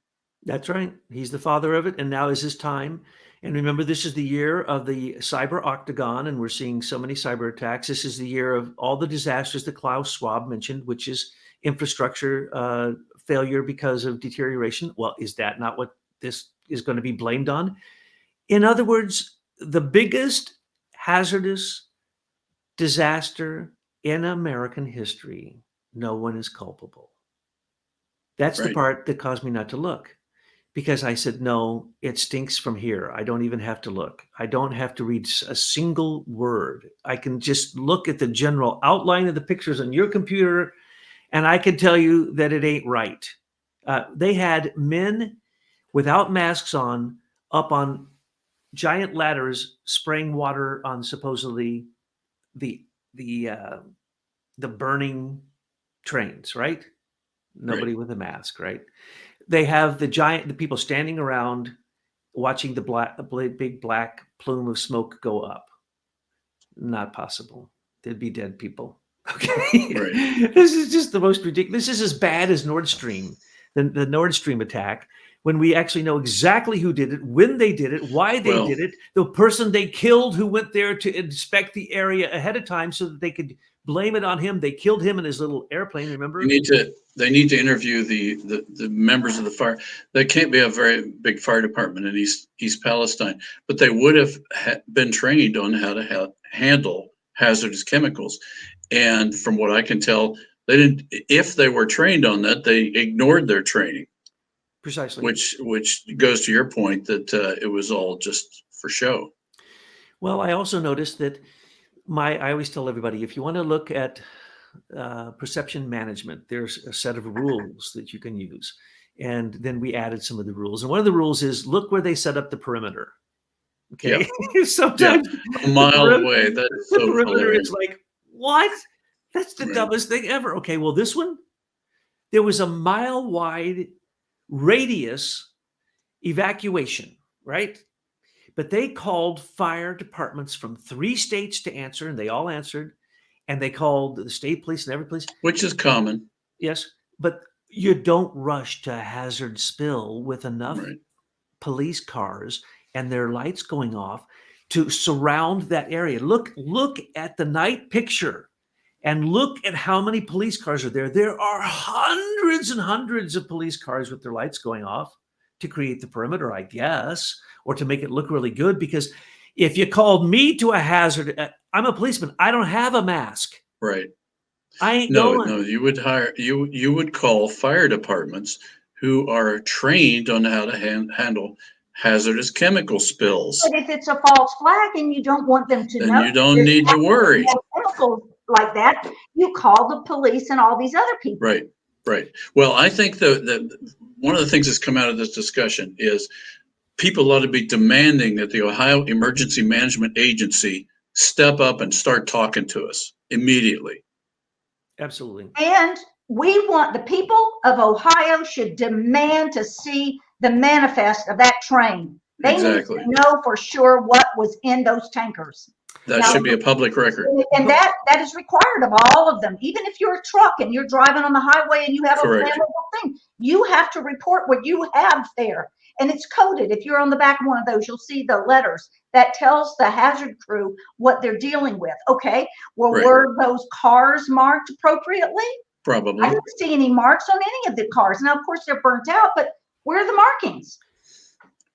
That's right. He's the father of it, and now is his time. And remember, this is the year of the cyber octagon, and we're seeing so many cyber attacks. This is the year of all the disasters that Klaus Schwab mentioned, which is infrastructure failure because of deterioration. Well, is that not what this is going to be blamed on? In other words, the biggest hazardous disaster in American history, no one is culpable. That's the
Right.
part that caused me not to look, because I said, no, it stinks from here. I don't even have to look. I don't have to read a single word. I can just look at the general outline of the pictures on your computer, and I can tell you that it ain't right. They had men without masks on up on giant ladders spraying water on supposedly the the uh, the burning trains, right?
Right.
Nobody with a mask, right? They have the people standing around watching the big black plume of smoke go up. Not possible. There'd be dead people. Okay.
Right.
This is just the most ridiculous. This is as bad as Nord Stream, the Nord Stream attack, when we actually know exactly who did it, when they did it, why they
Well,
did it, the person they killed who went there to inspect the area ahead of time so that they could blame it on him. They killed him in his little airplane, remember?
they need to interview the members of the fire. They can't be a very big fire department in East Palestine, but they would have been trained on how to handle hazardous chemicals. And from what I can tell, they didn't. If they were trained on that, they ignored their training,
Precisely.
which goes to your point that it was all just for show.
Well, I also noticed that I always tell everybody, if you want to look at perception management, there's a set of rules that you can use. And then we added some of the rules. And one of the rules is look where they set up the perimeter. Okay.
Yeah.
Sometimes
a mile away. That is
the
so
perimeter
hilarious.
is like, what? That's the
Right.
dumbest thing ever. Okay. Well, this one, there was a mile wide radius evacuation, right? But they called fire departments from 3 states to answer, and they all answered. And they called the state police and every police.
Which is common.
Yes, but you don't rush to a hazard spill with enough
Right.
police cars and their lights going off to surround that area. Look at the night picture and look at how many police cars are there. There are hundreds and hundreds of police cars with their lights going off to create the perimeter, I guess, or to make it look really good. Because if you called me to a hazard, I'm a policeman. I don't have a mask.
Right.
I ain't
No,
going.
no, you would call fire departments who are trained on how to handle hazardous chemical spills.
But if it's a false flag and you don't want them to
Then
know
you don't
there's
need to worry.
chemicals like that, you call the police and all these other people.
Right, right. Well, I think that one of the things that's come out of this discussion is people ought to be demanding that the Ohio Emergency Management Agency step up and start talking to us immediately.
Absolutely.
And we want the people of Ohio should demand to see the manifest of that train. They
Exactly.
need to know for sure what was in those tankers.
That
Now,
should be a public record.
And that is required of all of them. Even if you're a truck and you're driving on the highway and you have
Correct.
a flammable thing, you have to report what you have there. And it's coded. If you're on the back of one of those, you'll see the letters that tells the hazard crew what they're dealing with. Okay, well,
Right.
were those cars marked appropriately?
Probably.
I didn't see any marks on any of the cars. Now, of course, they're burnt out, but where are the markings?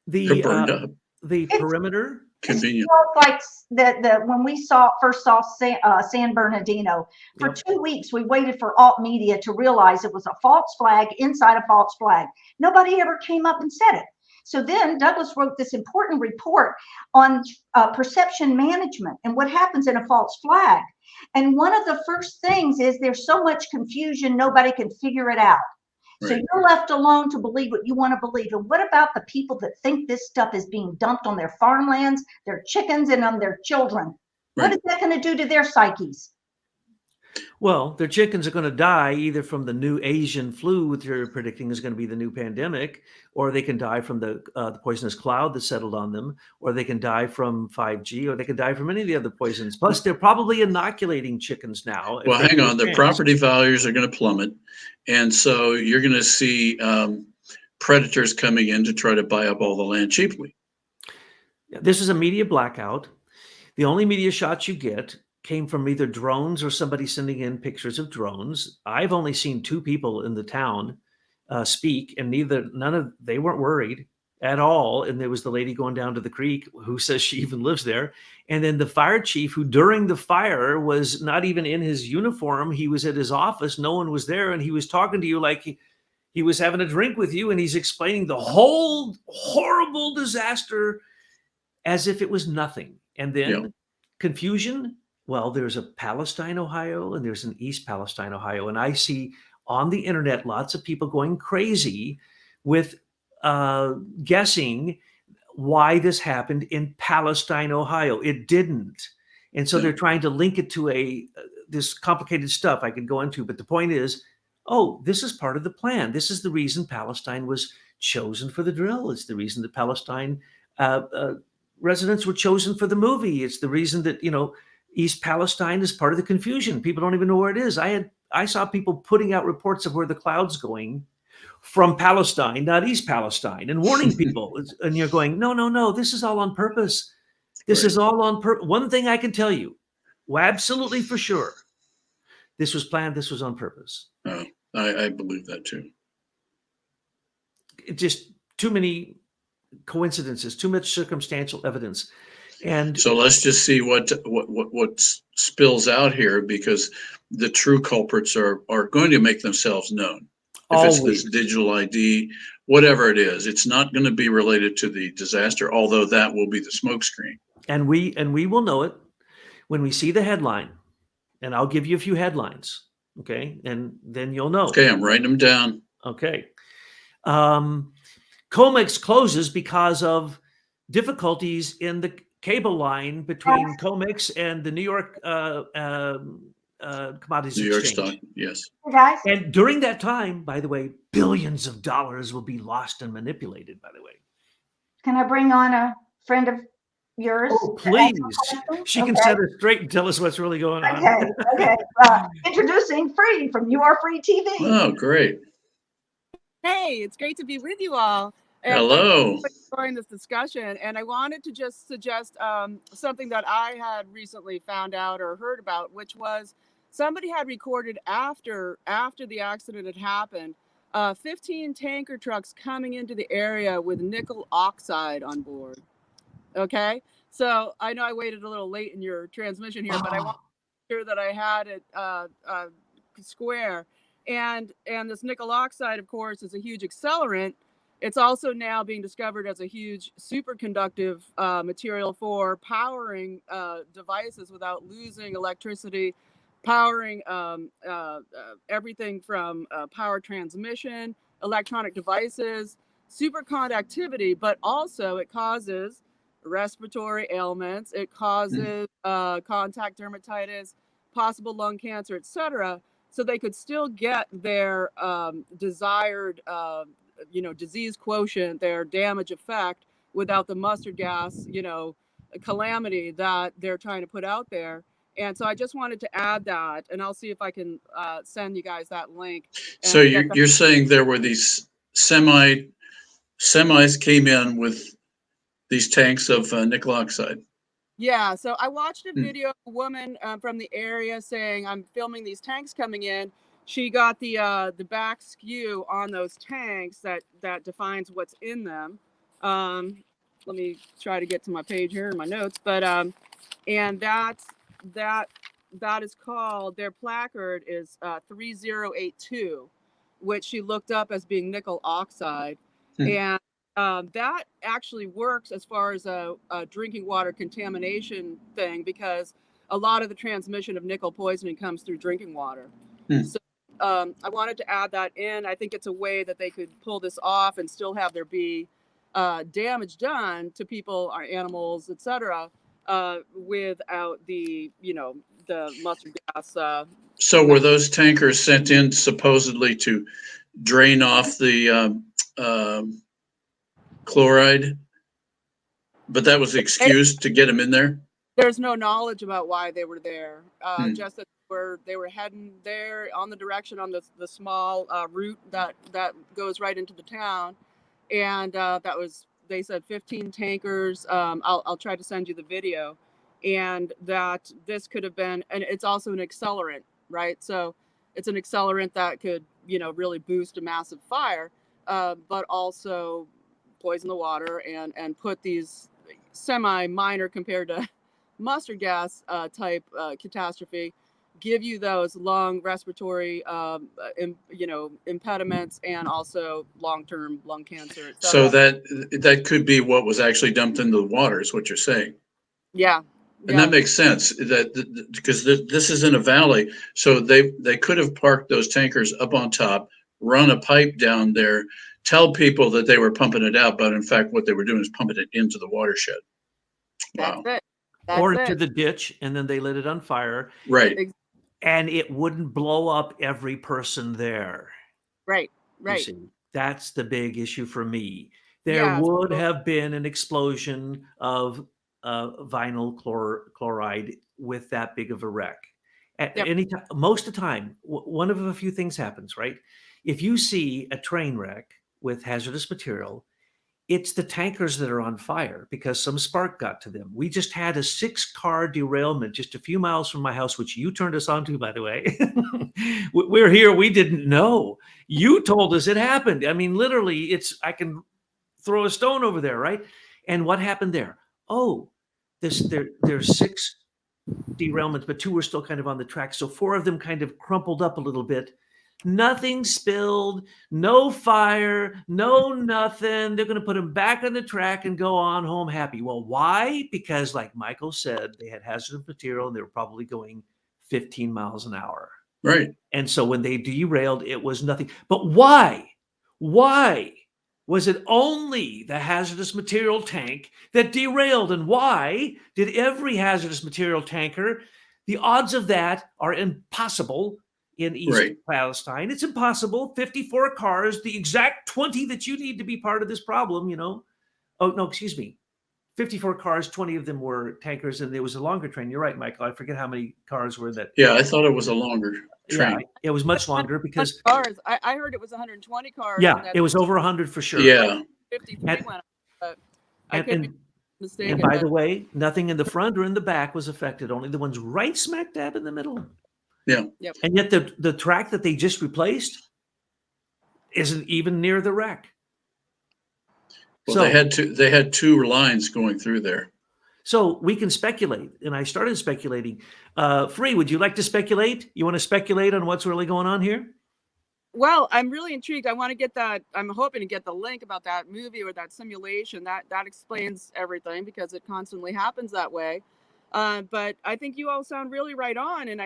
They're burned up.
The perimeter.
Convenient.
It's like when we first saw San Bernardino, for
Yep.
2 weeks, we waited for alt media to realize it was a false flag inside a false flag. Nobody ever came up and said it. So then Douglas wrote this important report on perception management and what happens in a false flag. And one of the first things is there's so much confusion, nobody can figure it out. So
Right.
you're left alone to believe what you want to believe. And what about the people that think this stuff is being dumped on their farmlands, their chickens, and on their children? What
Right.
is that going to do to their psyches?
Well, their chickens are going to die either from the new Asian flu, which they're predicting is going to be the new pandemic, or they can die from the poisonous cloud that settled on them, or they can die from 5G, or they can die from any of the other poisons. Plus, they're probably inoculating chickens now.
Well, hang on. The property values are going to plummet. And so you're going to see predators coming in to try to buy up all the land cheaply.
This is a media blackout. The only media shots you get came from either drones or somebody sending in pictures of drones. I've only seen 2 people in the town speak, and they weren't worried at all. And there was the lady going down to the creek who says she even lives there. And then the fire chief, who during the fire was not even in his uniform, he was at his office, no one was there, and he was talking to you like he was having a drink with you, and he's explaining the whole horrible disaster as if it was nothing. And then confusion. Well, there's a Palestine, Ohio, and there's an East Palestine, Ohio. And I see on the internet lots of people going crazy with guessing why this happened in Palestine, Ohio. It didn't. And so they're trying to link it to this complicated stuff I could go into. But the point is, oh, this is part of the plan. This is the reason Palestine was chosen for the drill. It's the reason that Palestine residents were chosen for the movie. It's the reason that, East Palestine is part of the confusion. People don't even know where it is. I saw people putting out reports of where the cloud's going from Palestine, not East Palestine, and warning people. And you're going, no, this is all on purpose. This is all on purpose. One thing I can tell you, absolutely for sure, this was planned. This was on purpose.
Oh, I believe that too.
It just too many coincidences, too much circumstantial evidence. And
so let's just see what spills out here, because the true culprits are going to make themselves known. If it's this digital ID, whatever it is, it's not going to be related to the disaster, although that will be the smokescreen.
And we will know it when we see the headline. And I'll give you a few headlines, okay? And then you'll know.
Okay, I'm writing them down.
Okay. Comex closes because of difficulties in the cable line between Comex and the New York Commodities
New York
Exchange.
Stock, yes.
Guys,
And during that time, by the way, billions of dollars will be lost and manipulated, by the way.
can I bring on a friend of yours?
Oh, please. She can set us straight and tell us what's really going on.
Okay. Introducing Free from You Are Free TV.
Oh, great.
Hey, it's great to be with you all. And
Hello.
enjoying this discussion, and I wanted to just suggest something that I had recently found out or heard about, which was somebody had recorded after the accident had happened, 15 tanker trucks coming into the area with nickel oxide on board. Okay, so I know I waited a little late in your transmission here, but I want to make sure that I had it square. And this nickel oxide, of course, is a huge accelerant. It's also now being discovered as a huge superconductive material for powering devices without losing electricity, powering everything from power transmission, electronic devices, superconductivity, but also it causes respiratory ailments. It causes contact dermatitis, possible lung cancer, etc. So they could still get their desired disease quotient, their damage effect, without the mustard gas, calamity that they're trying to put out there. And so I just wanted to add that, and I'll see if I can send you guys that link.
So you're saying there were these semis came in with these tanks of nickel oxide.
Yeah, so I watched a video of a woman from the area saying, I'm filming these tanks coming in. She got the back skew on those tanks that defines what's in them. Let me try to get to my page here in my notes, but and that is called, their placard is 3082, which she looked up as being nickel oxide. And that actually works as far as a drinking water contamination thing, because a lot of the transmission of nickel poisoning comes through drinking water. So I wanted to add that in. I think it's a way that they could pull this off and still have there be damage done to people, our animals, etc., without the mustard gas.
So were those tankers sent in supposedly to drain off the chloride, but that was the excuse to get them in there?
There's no knowledge about why they were there. Just that they were heading there on the direction on the small route that goes right into the town, and that was, they said 15 tankers. I'll try to send you the video, and that this could have been, and it's also an accelerant, right? So it's an accelerant that could really boost a massive fire, but also poison the water and put these semi-minor compared to mustard gas type catastrophe, give you those long respiratory impediments, and also long-term lung cancer, et
So
cetera.
that could be what was actually dumped into the water, is what you're saying.
Yeah.
And that makes sense, because this is in a valley, so they could have parked those tankers up on top, run a pipe down there, tell people that they were pumping it out, but in fact, what they were doing is pumping it into the watershed.
That's
Wow.
it.
Or
That's
into
it.
the ditch, and then they lit it on fire,
Right.
and it wouldn't blow up every person there.
Right.
You
Right.
see, that's the big issue for me. There
Yeah.
would
So,
have been an explosion of vinyl chloride with that big of a wreck. At
yep.
any time, most of the time, one of a few things happens, right? If you see a train wreck with hazardous material, it's the tankers that are on fire because some spark got to them. We just had a 6-car derailment just a few miles from my house, which you turned us on to, by the way. We're here. We didn't know. You told us it happened. I mean, literally, I can throw a stone over there, right? And what happened there? Oh, there's 6 derailments, but 2 were still kind of on the track. So 4 of them kind of crumpled up a little bit. Nothing spilled, no fire, no nothing. They're going to put them back on the track and go on home happy. Well, why? Because, like Michael said, they had hazardous material and they were probably going 15 miles an hour.
Right.
And so when they derailed, it was nothing. But why? Why was it only the hazardous material tank that derailed? And why did every hazardous material tanker, the odds of that are impossible in East
Right.
Palestine. It's impossible. 54 cars, the exact 20 that you need to be part of this problem, Oh, no, excuse me. 54 cars, 20 of them were tankers, and there was a longer train. You're right, Michael. I forget how many cars were that.
Yeah, I thought it was a longer
Yeah,
train.
it was much longer because,
cars. I heard it was 120 cars.
yeah,
And that
it was over 100 for sure.
Yeah.
53
And,
went up, but I could be
and
mistaken.
by
but
the way, nothing in the front or in the back was affected, only the ones right smack dab in the middle.
Yeah.
Yep.
And yet the track that they just replaced isn't even near the wreck.
Well,
So
they had 2 lines going through there.
So we can speculate, and I started speculating. Free, would you like to speculate? You want to speculate on what's really going on here?
Well, I'm really intrigued. I want to get that. I'm hoping to get the link about that movie or that simulation. That explains everything because it constantly happens that way. But I think you all sound really right on, and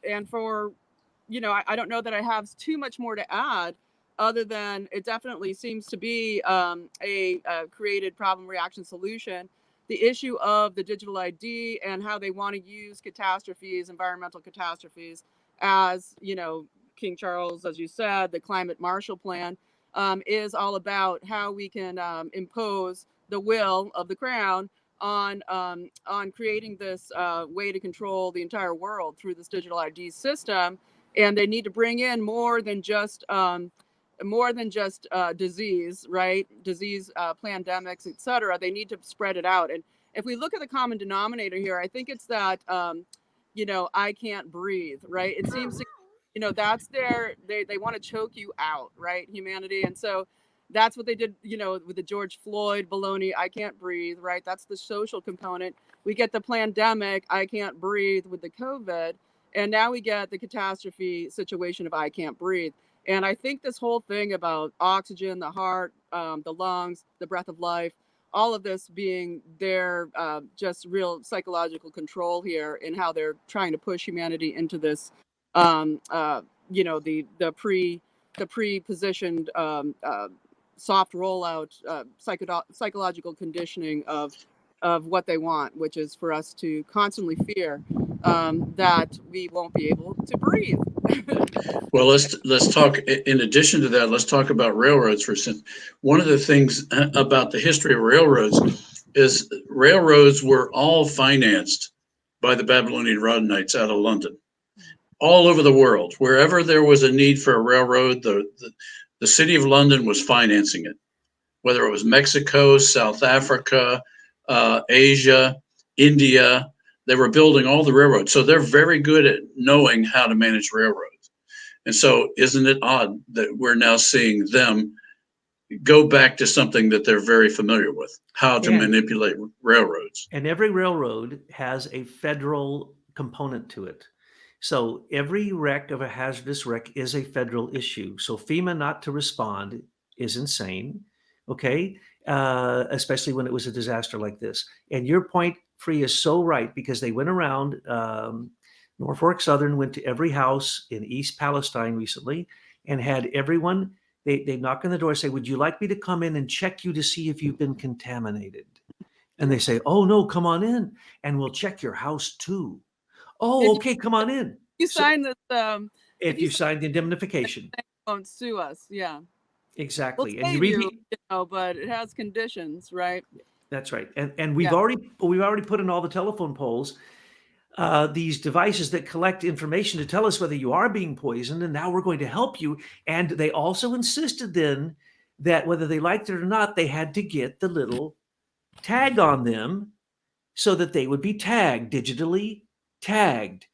and for, I don't know that I have too much more to add, other than it definitely seems to be a created problem reaction solution. The issue of the digital ID and how they want to use catastrophes, environmental catastrophes, as King Charles, as you said, the Climate Marshall Plan is all about how we can impose the will of the crown on creating this way to control the entire world through this digital ID system. And they need to bring in more than just disease, right? Disease, pandemics, etc. They need to spread it out. And if we look at the common denominator here, I think it's that I can't breathe, right? It seems to, that's they want to choke you out, right? Humanity. And so that's what they did, with the George Floyd baloney, I can't breathe, right? That's the social component. We get the pandemic, I can't breathe, with the COVID. And now we get the catastrophe situation of I can't breathe. And I think this whole thing about oxygen, the heart, the lungs, the breath of life, all of this being their just real psychological control here in how they're trying to push humanity into this, the pre-positioned soft rollout, psychological conditioning of what they want, which is for us to constantly fear that we won't be able to breathe.
Well, let's talk. In addition to that, let's talk about railroads for a second. One of the things about the history of railroads is railroads were all financed by the Babylonian Rhodanites out of London, all over the world. Wherever there was a need for a railroad, the city of London was financing it. Whether it was Mexico, South Africa, Asia, India, they were building all the railroads. So they're very good at knowing how to manage railroads. And so isn't it odd that we're now seeing them go back to something that they're very familiar with, how to
And-
manipulate railroads?
And every railroad has a federal component to it. So every wreck of a hazardous wreck is a federal issue. So FEMA not to respond is insane, okay? Especially when it was a disaster like this. And your point, Free, is so right, because they went around, Norfolk Southern went to every house in East Palestine recently and had everyone, they knock on the door and say, would you like me to come in and check you to see if you've been contaminated? And they say, oh, no, come on in, and we'll check your house too. Oh,
If
okay, come on in.
you
So
sign this,
if
you
you sign the indemnification.
they won't sue us. Yeah. We'll
Exactly. And you
save
read
you,
the,
but it has conditions, right?
that's right. And we've
Yeah.
already put in all the telephone poles, these devices that collect information to tell us whether you are being poisoned, and now we're going to help you. And they also insisted then that whether they liked it or not, they had to get the little tag on them so that they would be tagged, digitally tagged.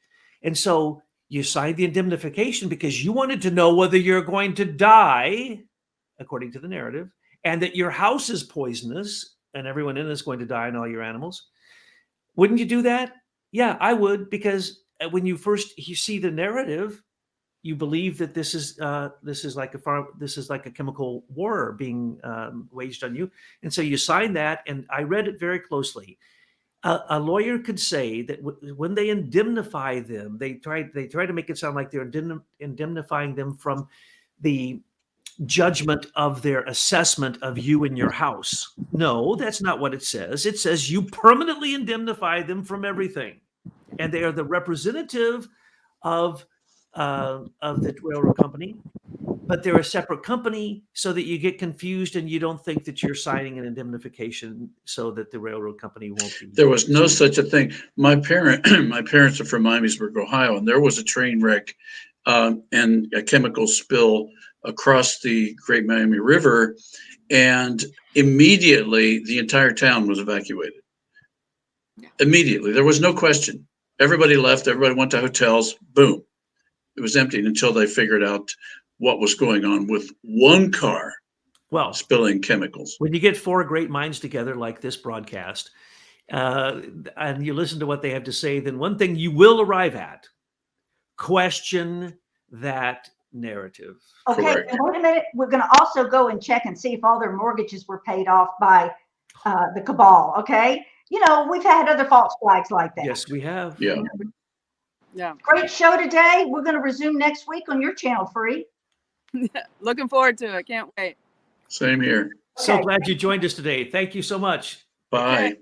And so you signed the indemnification because you wanted to know whether you're going to die, according to the narrative, and that your house is poisonous and everyone in it is going to die and all your animals. Wouldn't you do that? Yeah, I would, because when you see the narrative, you believe that this is like a chemical war being waged on you, and so you sign that. And I read it very closely. A lawyer could say that when they indemnify them, they try to make it sound like they're indemnifying them from the judgment of their assessment of you and your house. No, that's not what it says. It says you permanently indemnify them from everything, and they are the representative of the railroad company, but they're a separate company, so that you get confused and you don't think that you're signing an indemnification so that the railroad company won't be.
There was no such a thing. My parents are from Miamisburg, Ohio, and there was a train wreck and a chemical spill across the Great Miami River, and immediately the entire town was evacuated. Immediately, there was no question. Everybody left. Everybody went to hotels. Boom, it was empty until they figured out what was going on with one car
Well,
spilling chemicals.
when you get four great minds together like this broadcast, and you listen to what they have to say, then one thing you will arrive at: question that narrative.
Okay,
Correct.
and wait a minute. We're going to also go and check and see if all their mortgages were paid off by the cabal. Okay. You know, we've had other false flags like that.
Yes, we have.
Yeah.
Yeah.
Great show today. We're going to resume next week on your channel, Free.
Looking forward to it. Can't wait.
Same here.
So
Okay.
glad you joined us today. Thank you so much.
Bye.
Okay.